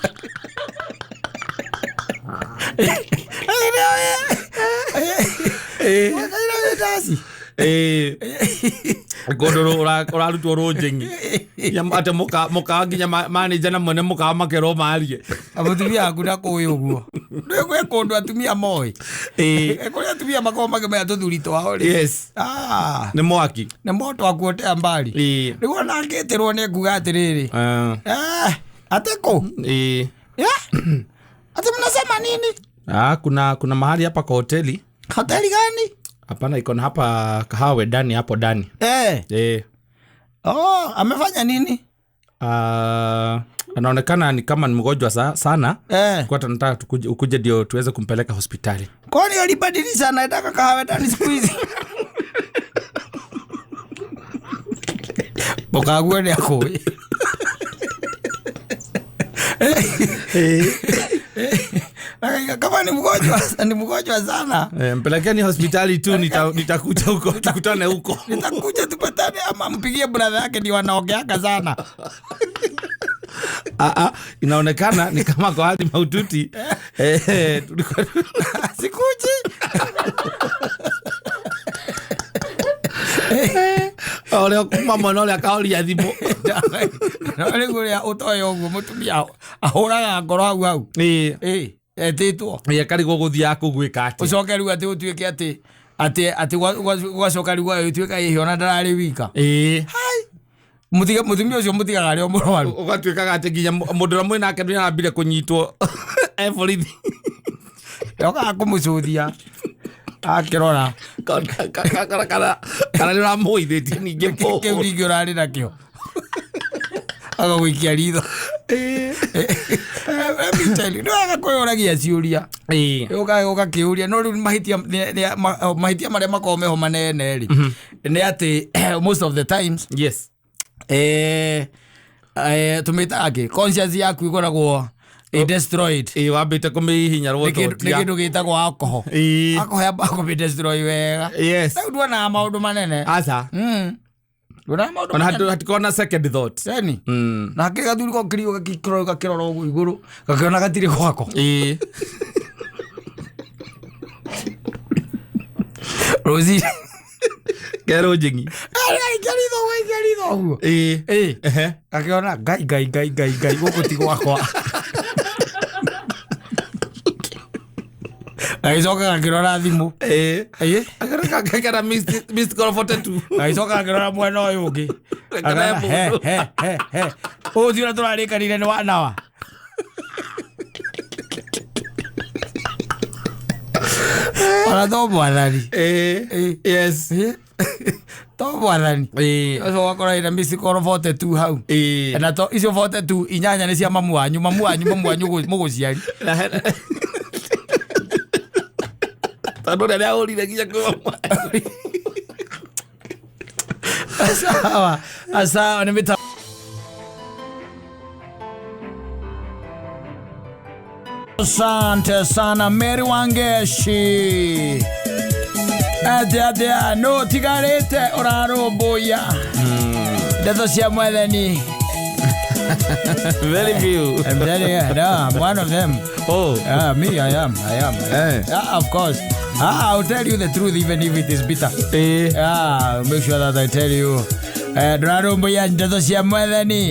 Kodoro orarutwo rojengi ate muka nginya manager na mwene muka makero marie amutumia akuna kuwi uguo ndwe kundu atumia moi kuri atumia makoma me atuthuri twao ri yes ni mwaki ni moto akuote ambali niguo nangeterwo ne kuga atiriri ateko ati mnasema nini kuna mahali hapa kwa hoteli gani hapana iko hapa Kahawe ndani hapo ndani amefanya nini anaonekana ni kama ni mgonjwa sana kwa tunataka ukuje ndio tuweze kumpeleka hospitali. Kwani alibadilisha anaenda Kahawe ndani siku hizi? Bokaguo ni ako. Kama ni mgonjwa sana. Mpelekeni hospitali tu nitakuja huko tukutane huko. Nitakuja tupatane ama mpigie brother yake ndio wanaongeaka sana. Inaonekana ni kama kwa hadi maututi. Sikuji. Ole mama no le kaoli ya thimu. Ole guria utoyo uguo mutumia ahuraga ngoro au. Etitwo. Kari guguthia kugwika ati. Ucoke riu ati utuike ati gwacoka riu utuika ihona ndarari wika. Hai. Mutumia ucio mutigaga ari omurwaru. Ugatuikaga ati nginya mundu ramwe nake nĩ arambire kunyitwo borithi. Yoka kumucuthia. Akirora kana nĩ ramuithĩtie ningĩ kĩu ningĩ ũrarĩ nakĩo agagũikia ritho nĩwega kwĩyũragia ciũria ũgakĩũria no rĩu mahĩtia marĩa makoragwo meho manene rĩ nĩ atĩ most of the times yes tũmĩtaga conscience yaku ĩkoragwo destroyed wambite kumihinya rwototia nikindu gitagwo alcohol alcohol be destroy wega yes ndio na maundu manene asa Ndona maundu manene hatikona second thought yani na kigathuri ko kirio gakirora ugu iguru gakiona gatire gwako Rosie kero jingi gerido gakiona gai guku ti gwakwa aizoka akirora thimu akara missed call 42 aizoka akirora mwena uyu ungi uthira turarikanire ni wanawa ara to bwathani yes to bwathani so wakora ina missed call 42 hau na to icio 42 inyanya ni cia mamu wanyu muguciari tando nĩ ahũrire nginya kwa sawa nimeta asante sana Mary Wangeshi adia no tigarete orarũmbũia ndeto cia mwathani. Very few. I'm telling you, no, I'm one of them. Oh, me, I am. Of course. I'll tell you the truth even if it is bitter. Make sure that I tell you.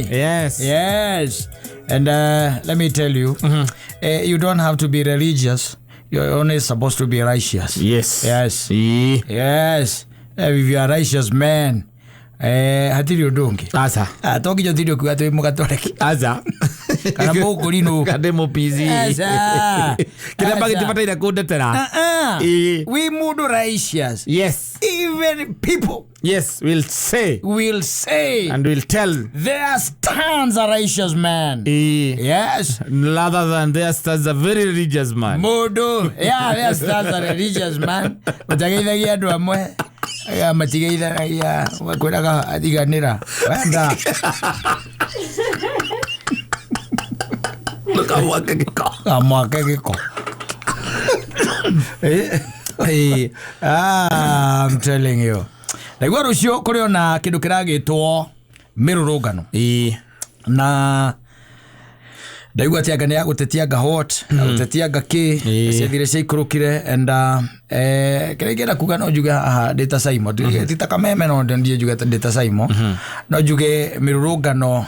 Yes. And let me tell you, you don't have to be religious. You're only supposed to be righteous. Yes. Yes. If you are righteous man, hatiri udongi asa toki jo tirio kwa mugatoreki asa kana mukurino kade mupizi asa kila bagi tipataira kudetera we mudu righteous. Yes, even people will say and will tell there stands a righteous man. Yes, rather than there stands a very religious man. Mudu there stands a religious man matageithagia andu amwe matigeithagia wakwiraga athiganira wenda mwake giko I'm telling you naigua rucio kuri ona kindu kiragitwo mirurungano na ndaigua ati anga gutetia anga hot gutetia anga ki cethire ciikurukire and kirekera kuga no juga data saimo tita kameme no ndie juga data saimo no juge mirurungano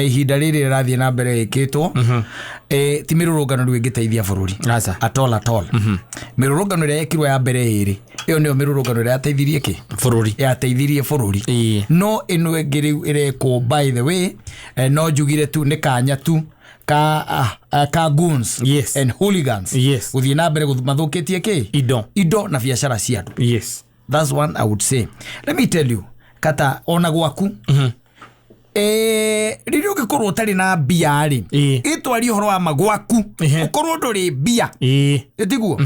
ihinda riri rathie na mbere ikitwo ti mirurungano rwingiteithia bururi at all mirurungano ria yekirwo ya mbere iri iyo nio mirurungano ria yateithirie ki bururi yateithirie bururi no ino ngiri ireko by the way no jugire tu ne kanya tu ka goons and hooligans uthie na mbere mathukitie ki indo na biashara cia andu. That's one I would say. Let me tell you, kata ona gwaku ririo gikorwo tari na bia ri itwari horo wa magwaku ukorwo nduri bia etiguo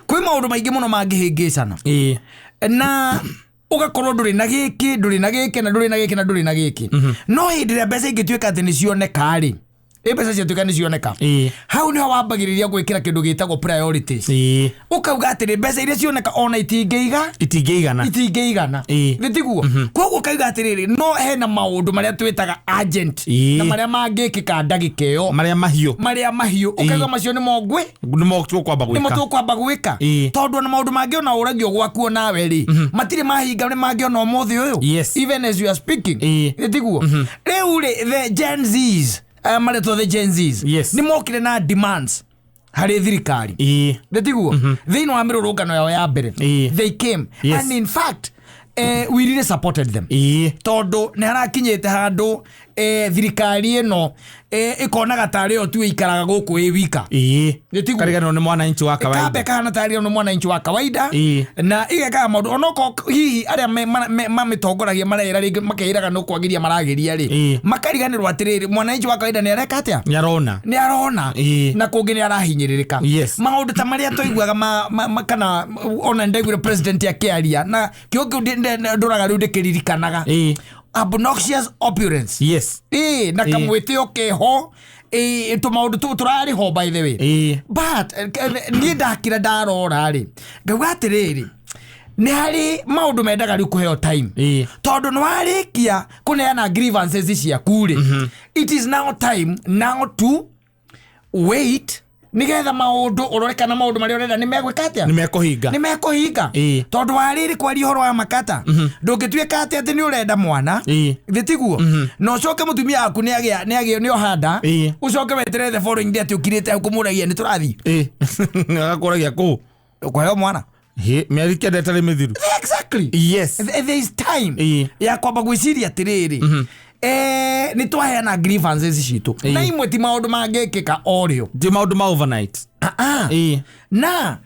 kwi maundu maingi muno mangihingicana na ugakorwo nduri na giki na nduri na giki no hindire mbeca ingituika ati ni cioneka ri mbeca ciatuika ni cioneka hau niho wambagiriria gwikira kindu gitagwo priorities ukauga ati mbeca iria cioneka ona itingĩigana gitiguo koguo kauga ati no hena maundu maria twitaga urgent na maria mangikika ndagika iyo maria mahiu ukauga macio ni kwamba gwika tondu na maundu mangi ona uragio gwaku nawe ri matire mahinga ni mangi ona umuthi uyu even as you are speaking gitiguo riu ri the Gen Zs the Gen Zs ni mokire na demands hari thirikari ndetiguo thini wa mirurungano yao ya mbere they came and in fact we really supported them tondu ni harakinyete handu thirikari ino ikonaga tari o tu ikaraga guku wika ndetiguo karigano ni mwananchi wa kawaida kana tari ni mwananchi wa kawaida na igeka maundu onoko hihi aria mamitongoragia marera ringi makeiraga no kwagiria marageria ri makariganirwo atiriri mwananchi wa kawaida ni areka atia ni arona na kungi ni arahinyiririka maundu ta maria toiguaga kana ona ndaigure president yakiaria na kiongo nduraga riu ndikiririkanaga obnoxious opulence na kamwitio keho tumaundu turari ho by the way but ni ndakira ndarora ri ngauga atiriri ni hari maundu mendaga riu kuheo time tondu nwarikia kuneana grievances ciaku ri it is now time now to wait nigetha maundu urorekana maundu maria urenda ni megwika atia ni mekuhinga tondu wariri kwari horo wa makata ndungituika atia ati ni urenda mwana gitiguo no coke mutumia aku ni agia ni ohanda ucoke wetere the following day ati ukirite kumuragia ni turathi agakuragia ku kwa mwana miarike ndetare mithiru exactly there is time ya kwamba gwiciria atiriri ni twaheana grievances citu na imwe ti maundu mangikika orio ti maundu ma overnight na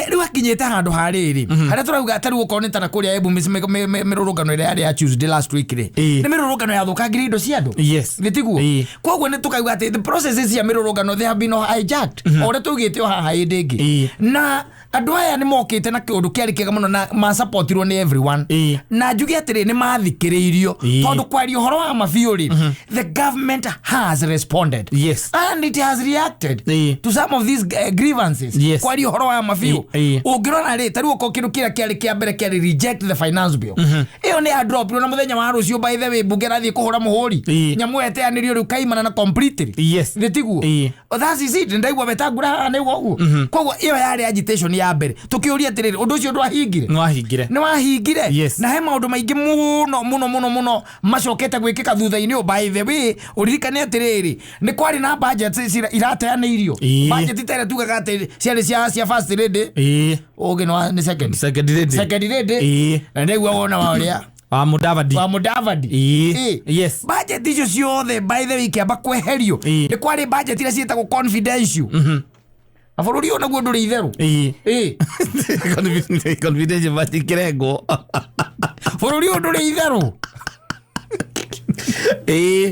riu akinyete handu hariri haria turauga atari gukoneta na kuria ebu mirurungano ria ya Tuesday last week ri ni mirurungano ya thukangiria indo cia andu gitiguo koguo ni tukauga ati the processes ya mirurungano they have been hijacked ore tugite haha indingi na andu aya ni mokite na kiundu kiari kiega muno na ma supportirwo ni everyone na njugi atiri ni mathikiriirio tondu kwari uhoro wa mafiuri the government has responded and it has reacted to some of these grievances kwari uhoro wa mafiu ungirona ri tari uko kindu kiari kia mbere kiari reject the finance bill iyo ni a drop na muthenya wa rucio by the way bungera thi kuhura muhuri nyamu eteanirio ri kaimana na completely ndetiguo that is it ndaigwa betangura ni guo koguo iyo yari agitation ya mbere tukiuria atiriri undu ucio ndwahingire ni wahingire na he maundu maingi muno macokete gwikika thutha-ini by the way uririkane atiriri ni kwari na budget irateaneirio budget itare tugaga ati ciari cia first lady oge no ni second lady na ndeguo wona waria wa Mudavadi budget icio ciothe by the way kiamba kweherio ni kwari budget ira cietagwo confidential aforuri ona guo nduri itheru confidential budget kirego foruri nduri itheru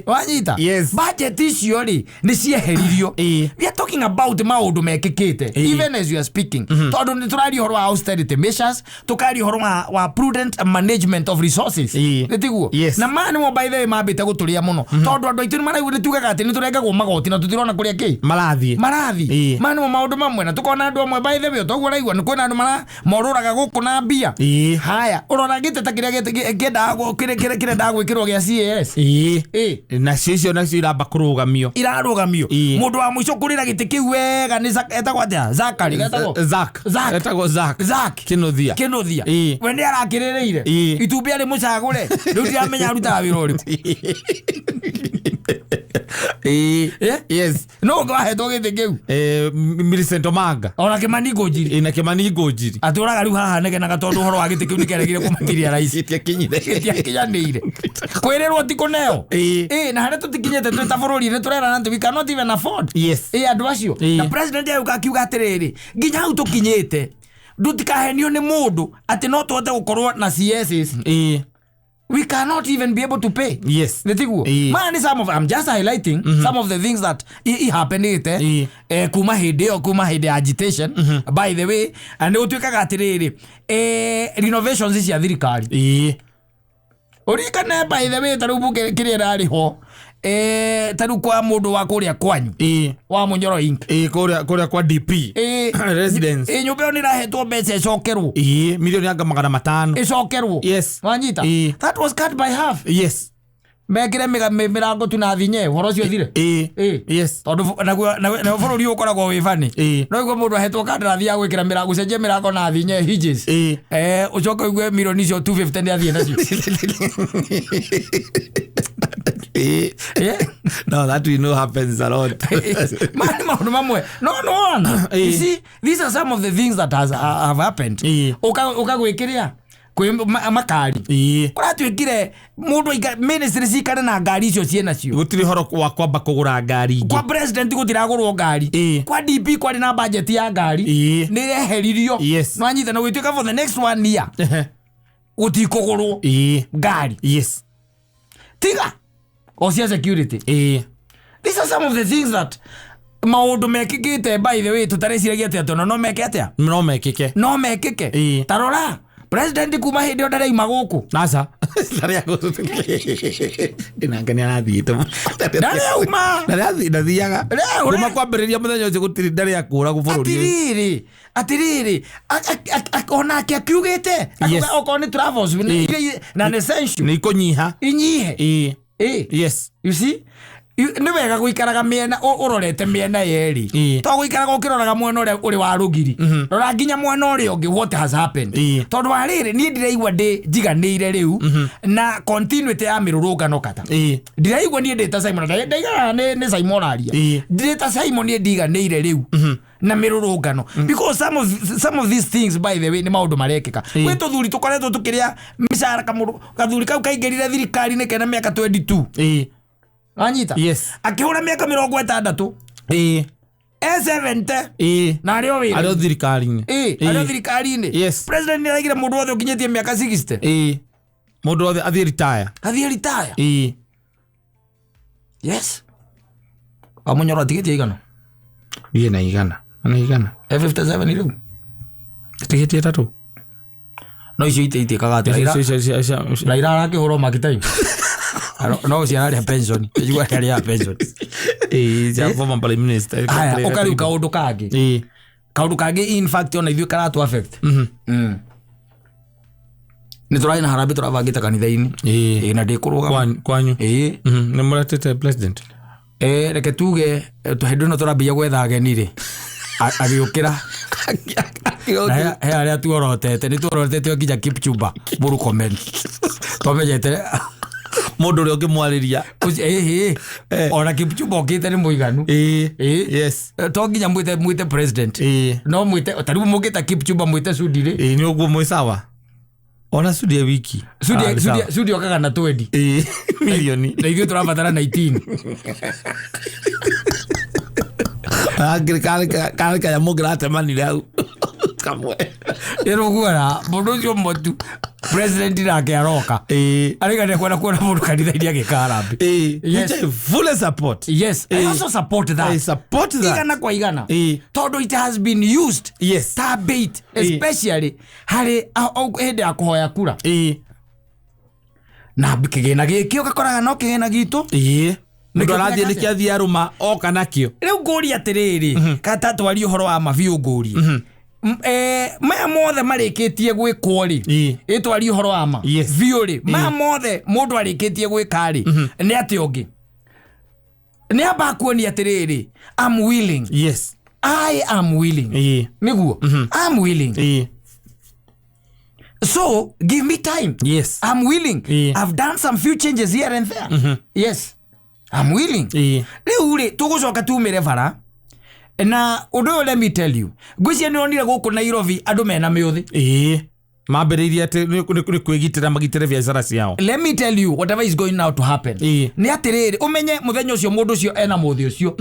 wanyita budget icio ri ni cieheririo we are talking about maundu mekikite even as you are speaking tondu ni turari horo wa austerity measures tukari horo wa prudent management of resources netiguo na mani mo by the way mabite guturia muno tondu andu aitu ni maraigure tugaga ati ni turengagwo magoti na tutirona kuria ki marathi mani mo maundu mamwe na tukona andu amwe by the way toguo raigwa ni kwena andu moruraga guku na mbia haya urora gite ta kiria genda ndagwikirwo gia CAS na cicio nacio iramba kurugamio mundu wa mwico kurira giti kiu wega ni etagwo atia Zakari etagwo Zak Kinuthia we ni arakirireire itumbi ari mucagure riu ndiramenya arutaga wira uriku yes no ngahetwo giti kiu Millicent Omanga ona Kimani Ngũnjiri aturaga riu haha negenaga tondu horo wa giti kiu nikeregire kumakiria raisi tiakinyanire kwirirwo tikuneo na haria tutikinyete twita bururi ni turera na we cannot even afford andu acio na president yau akiuga atiriri nginya hau tukinyete ndutikahenio ni mundu ati no twote gukorwo na CSs we cannot even be able to pay. Netiguo. Man, I'm just highlighting some of the things that happened kuma hide agitation by the way, and utwikaga atiriri renovations ici ya thirikari urikane by the way tarubu kirira ari ho taru kwa mundu wa kuria kwanyu wa Munyoro Inc kuria kwa DP residence nyumba ni rahetwo mbeca icokerwo milioni anga 500 icokerwo wanyita that was cut by half mekire mirango tu na thinye horo cio thire tondu na bururi ukoragwo wifani no igwo mundu ahetwo kandarathi ya gwikira mirango cenje mirango na thinye hinges ucoka igwe milioni cio 250 ni athie nacio no, that we know happens a lot. No. You see, these are some of the things that have happened. Ukagwikiria kwi makari kora twikire mundu ministry cikare na ngari icio ciena cio gutiri horo kwa kwamba kugura ngari kwa president gutiragurwo ngari kwa DP kwari na budget ya ngari ni reheririo no anyita no gwituka for the next 1 year utikugurwo ngari tiga osia security these are some of the things that maundu mekikite by the way tutareciria atia tono no mekike tarora president kuma hindi ondare imaguku nasa ndaria gutu inangania nathito ndaria kuma kwambiriria muthenya ucio gutiri ndaria kura gubururi atiriri akona akiugite akona travels na essential ni kunyiha inyihe you see ni wega guikaraga miena urorete miena yeri to guikaraga ukiroraga mwena uri wa rugiri rora nginya mwena uri ungi what has happened tondu wariri ni ndireigwa njiganire riu na continuity ya mirurungano kata ndireigwa ni ndita Simon ndaiga ni Simon aria ndita Simon ni ndiganire riu na mirurungano because some of these things by the way ni maundu marekeka gwetu thuri tukoretwo tukiria mishara kamuru kathuri kau kaingirire thirikari ni kena miaka 22 anyita akihura miaka 60 70 na ario wira ario thirikari-ini president ni araigire mundu wothe ukinyetie miaka 60 mundu wothe athie retire Munyoro atigetie igana ye na igana 57 riu tigetie tatu no icio ite kagate Raila arakihurwo makitai no ciarari pension igwa yari ya pension ya former prime minister okari kaundu kangi in fact ona ithuĩ karatu affect ni turai na harabe turavangita kanitha-ini na ndikuruga kwanyu ni muratete president reke tuge hendu no turambia gwetha ageni ri agiukira he aria tuorotete ni tuorotete nginya Kipchumba Murkomen twamenyete mundu uri ngimwariria ona Kipchumba okite ni muiganu to nginya mwite president no mwite taribu mugita Kipchumba mwite Sudi ri ni uguo mwisawa ona Sudi wiki Sudi okaga na 20 milioni na ithuĩ turabatara 19 kale kaya mugrate manire au kamwe erogura mundu ucio motu president nake aroka arigane kuona mundu kanitha-ini agikarambi full support I also support that igana kwa igana tondu it has been used ta bait especially hari hindi ya kuhoya kura na kigina gikio gakoraga no kigina gitu mundu arathie nikiathia ruma oka nakio riu nguri atiriri kata twari uhoro wa mabiu nguri maya mothe marikitie gwikwo ri itwari uhoro ama viuri maya mothe mundu arikitie gwika ri ni ati ongi ni amba kuonia atiriri I'm willing. Yes, I am willing. Niguo I'm willing. So give me time. Yes, I'm willing. I've done some few changes here and there. Yes, I'm willing. Riu ri tugucoka tumire bara na udo, let me tell you, gwicia ni onire guku Nairobi andu mena miuthi mambiririe ati ni kwigitira magitire biashara ciao. Let me tell you whatever is going now to happen ni atiriri umenye muthenya ucio mundu ucio ena muthi ucio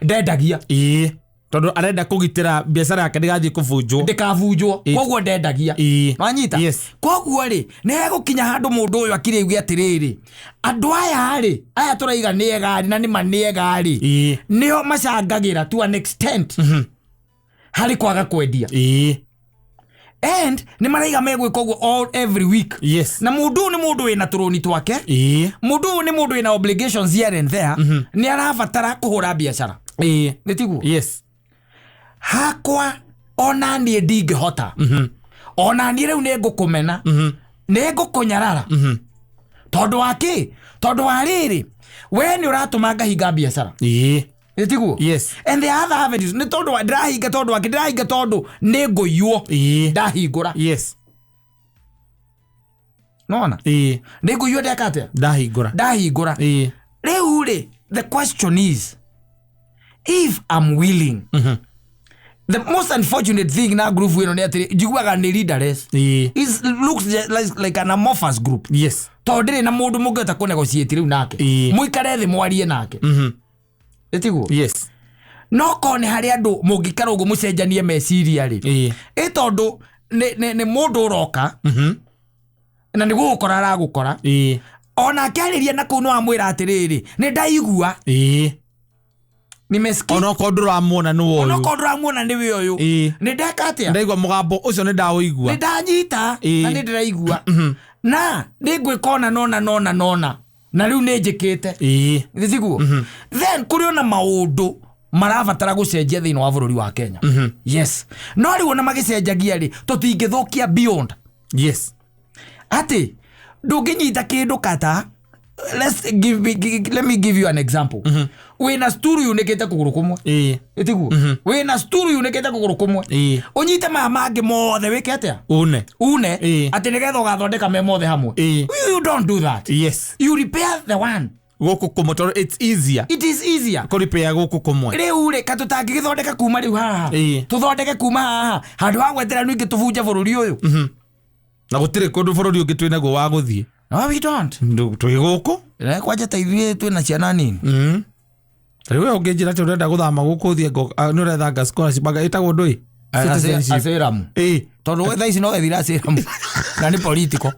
ndendagia tondu arenda kugitira biashara yake ndigathie kuvunjwo koguo ndendagia wanyita koguo ri ni gukinya handu mundu uyu akiriugia atiriri andu aya turaiga ni egari na ni mani egari nio macangagira to an extent hari kwaga kwendia and ni maraiga megwika koguo all every week. Yes, na mundu ni mundu wina turoni twake mundu ni mundu wina obligations here and there ni arabatara kuhura biashara nitiguo. Yes, hakwa ona nie ndingihota ona nie riu ni ngukumena ni ngukunyarara tondu waki tondu wariri we ni uratuma ngahinga biashara nitiguo. Yes, and the other avenues ni tondu wa ndirahinga tondu waki ndirahinga tondu ni nguyuo ndahingura. Yes, nona ni nguyuo ndekate ndahingura riu ri the question is if I'm willing. The most unfortunate thing na group wino ni ati jiguaga ni leaderless is looks like an amorphous group. Yes, tondire na mundu mungeta ku negotiate riu nake muikare thi mwarie nake etiguo. Yes, no kone hari andu mungikara ugu mucenjanie meciria ri tondu ni mundu uroka na ni gukora ara gukora ona akariria na kunu amwira atiriri ni ndaigua nimesikia ono kodura muona ni woyo ni woyo ni ndekatia ndaigua mugambo ucio ni ndaoigua ni ndanyita na ni ndiraigua na ndigwikona nona na riu ni njikite thiguo. Then kuri ona maundu marabatara gucenjia thiini wa bururi wa Kenya. Yes, no riu ona magicenjagia ri tutingithukia beyond. Yes, ati ndunginyita kindu kata let me give you an example. Wina sturu yunekete kuguru kumwe etiguo wina sturu yunekete kuguru kumwe unyite mamange mothe wike atia une ati nigetho gathondeka me mothe hamwe. You don't do that. Yes, you repair the one goku kumotor. It is easier ko repair goku kumwe riu ri katutangi githondeka kuma riu haha tuthondeke kuma haha handu ha gwetera nu ingi tuvunja bururi uyu na gutire kundu bururi ungi twina go wa guthie. No, we don't. Twi guku kwaja taithie twina ciana nini riu unginjira ati urenda guthama guku thie ni uretha nga scholarship baga itagwo ndui aceramu tondu we thaici no ethira aceramu na ni political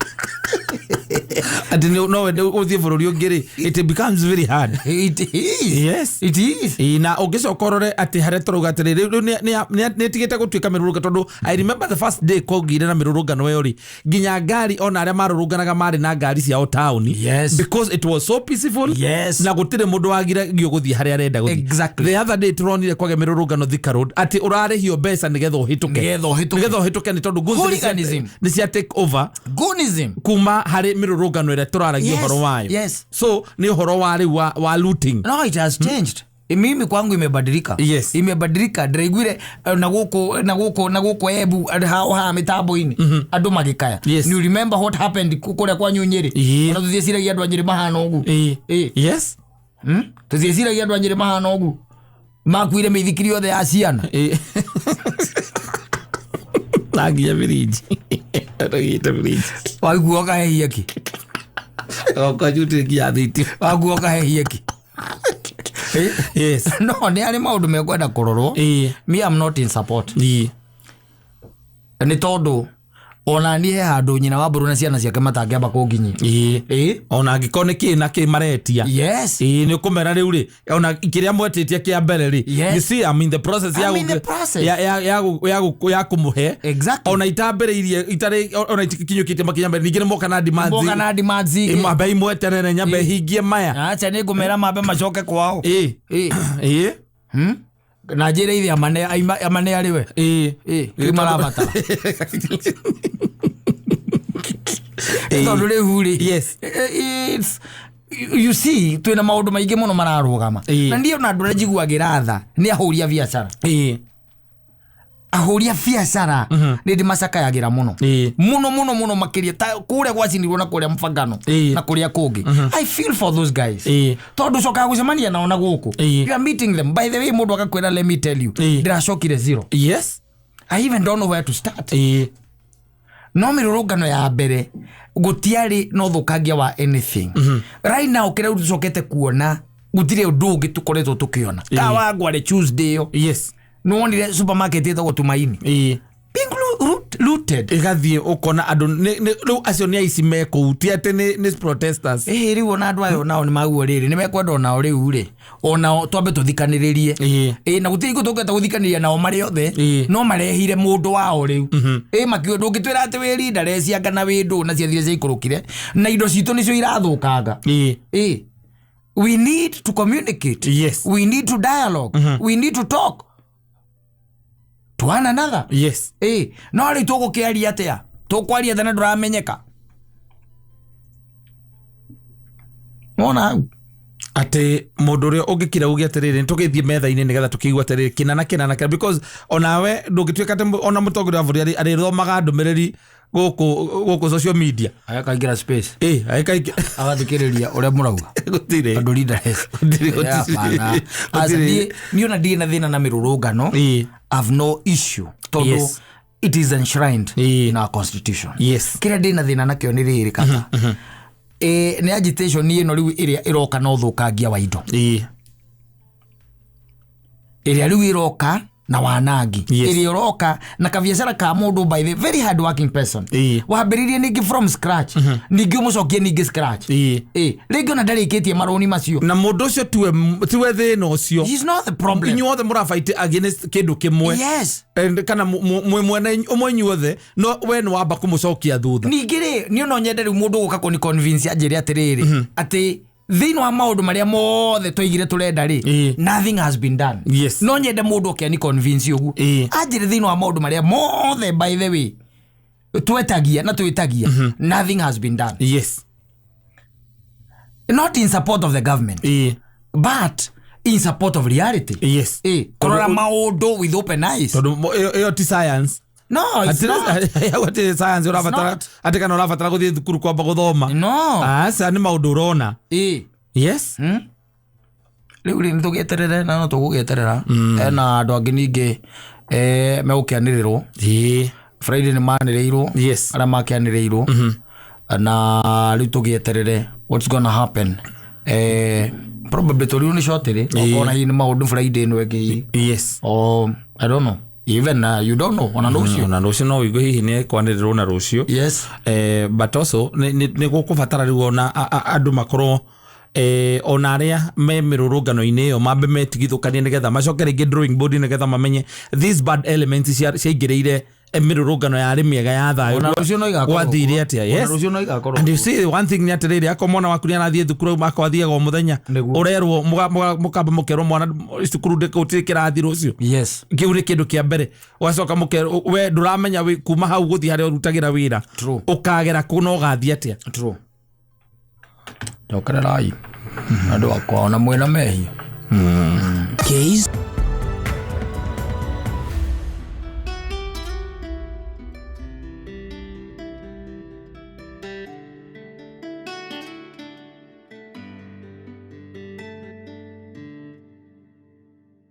ati no uthie bururi ungiri it becomes very hard. It is. Yes, it is. Na ungicokorore ati hare turuga atiri riu ni tigite gutuika mirurunga tondu I remember the first day kogire na mirurunga no yori ginya ngari ona aria marurunganaga mari na ngari ciao town. Yes, because it was so peaceful. Yes, na gutire mundu wagira gio guthie hare arenda guthie. Exactly. The other day turonire kwage mirurunga no Thika Road ati urarehio mbeca nigetho hituke ni tondu hooliganism ni cia take over goonism kuma hari mirurungano ira turaragia horo wayo. Yes, so ni horo wari wa looting. No, it has changed. Mimi kwangu imebadilika. Yes, imebadilika. Ndaigwire na guko ebu ha mitambo ini andu magikaya. Yes, you remember what happened kuria kwa Nyunyiri ona tuthie ciragia andu anyiri mahana ugu. Yes, tuthie ciragia andu anyiri mahana ugu makuire mithikiri yothe ya ciana nagia viriji ragita viriji waiguo kahehia ki okajuti ki athiti waiguo kahehia ki yes, no ni ari maundu mekwenda kurorwo. Me I'm not in support. Ni tondu ona ni he handu nyina wa mburu na ciana ciake matangiamba kunginyi ona ngikone ki na ki maretia. Yes, ni ukumera riu ri ona kiria mwetitie kia mbere ri you see I'm in the process ya kumuhe. Exactly. ona itambereirie itare ona ikinyukite makinya mbere ningire moka na dimanzi mabe imweterere nyambe hingie maya acha ni ngumera mabe macoke kwao. na njĩra ithe amane arĩ we kĩmara batara tondũ rĩu rĩ you see twĩna maũndũ maingĩ mũno mararũgama na ndio na andũ arĩa njiguagĩra tha nĩ ahũri a biacara ahũri a biacara nĩ ndĩmacakayagĩra mũno makĩria kũrĩa gwacinirwo na kũrĩa Mfangano na kũrĩa kũngĩ I feel for those guys tondũ cokaga gũcemania nao na gũkũ you are meeting them by the way mũndũ akakwĩra let me tell you ndĩracokire zero. Yes, I even don't know where to start. No mĩrũrũngano ya mbere gũtiarĩ no thũkangia wa anything right now kĩrĩa tũcokete kuona gũtirĩ ũndũ ũngĩ tũkoretwo tũkĩona kawa ngware Tuesday yo. Yes, no wonire supermarket ĩtagwo Tumaini being looted ĩgathiĩ ũkona andũ rĩu acio nĩ aici mekũu ti atĩ nĩ protesters rĩu ona andũ ayo nao nĩ maguo rĩrĩ nĩ mekwenda onao rĩu rĩ onao twambe tũthikanĩrĩrie na gũtirĩ tũngĩhota gũthikanĩria nao marĩ othe no marehire mũndũ wao rĩu makĩũndũ ũngĩtwĩra atĩ wĩri ndarecianga na wĩndũ na ciathire ciaikũrũkire na indo citũ nĩcio irathũkanga. We need to communicate. Yes, we need to dialogue. We need to talk to one another. Yes, no rĩ tũgũkĩaria atĩa tũkwaria thana ndũramenyeka ona atĩ mũndũ ũrĩa ũngĩkira uge atĩrĩrĩ tũgĩthiĩ metha-inĩ nĩgetha tũkĩigua atĩrĩrĩ kĩnana because onawe ndũngĩtuĩka atĩ ona mũtongoria wa bũrũri arĩthomaga ndũmĩrĩri gũkũ social media akaingĩra space agathikĩrĩria ũrĩa mũrauga gũtirĩ andũ leaders niĩ ona ndirĩ na thĩna na mĩrũrũngano. Have no issue tondũ it is enshrined in our constitution. Yes, kĩrĩa ndĩ na thĩna nakĩo nĩ rĩrĩ kata nĩ agitation ĩno rĩu ĩrĩa ĩroka na ũthũkangia wa indo ĩrĩa rĩu ĩroka na wanangi ĩrĩa ĩroka na kabiacara ka mũndũ by the very hard working person wambĩrĩrie ningĩ from scratch ningĩ mũcokie ningĩ scratch rĩngĩ ona ndarĩkĩtie marũni macio na mũndũ ũcio tiwe thĩna ũcio. He's not the problem. Inyuothe mũrafight against kĩndũ kĩmwe. Yes, kana mwene ũmwe inyuothe no we nĩ wamba kũmũcokia thutha. Ningĩ rĩ niĩ no nyende rĩu mũndũ gũka kũni convince anjĩre atĩrĩrĩ atĩ thĩinĩ wa maũndũ marĩa mothe twaigire tũrenda rĩ nothing has been done. Yes, no nyende mũndũ ũkĩani convince ũguo anjĩre thĩinĩ wa maũndũ marĩa mothe by the way twetagia na twĩtagia nothing has been done. Yes, not in support of the government but in support of reality. Yes, kũrora maũndũ with open eyes tondũ ĩyo ti science. No, it's not. What is science? Ati kana urabatara guthie thukuru kwamba guthoma. No. Asa ni maundu urona. Yes. Riu ri nitugeterere na no tugugeterera. Na andu angi ningi megukianirirwo. Friday ni manireirwo. Yes. Ara makianireirwo. Na riu tugeterere what's going to happen. Probably toriu ni shortly. Okona hii ni maundu Friday no egi. Yes. I don't know. Even you don't know ona rũcio na rũcio no wĩigwe hihi nĩ kwanĩrĩrwo na rũcio. Yes, but also nĩ gũkũbatara rĩu ona andũ makorwo ona arĩa me mĩrũrũngano-inĩ ĩyo mambe metigithũkanie nĩgetha macoke rĩngĩ drawing board nĩgetha mamenye these bad elements ciaingĩrĩire mĩrũrũngano yarĩ mĩega ya thayũ gwathire atĩa. Yes, and you see one thing nĩ atĩrĩrĩ akorwo mwana waku nĩ arathiĩ thukuru makwathiaga o mũthenya ũrerwo mũkamba mũkerwo mwana cukuru gũtirĩ kĩrathi rũcio. Yes, kĩu nĩ kĩndũ kĩa mbere ũgacoka mũkerwo we ndũramenya kuma hau gũthiĩ harĩa ũrutagĩra wĩra ũkagera kũ na ũgathiĩ atĩa. True, njokererai andũ akwa ona mwĩna mehia.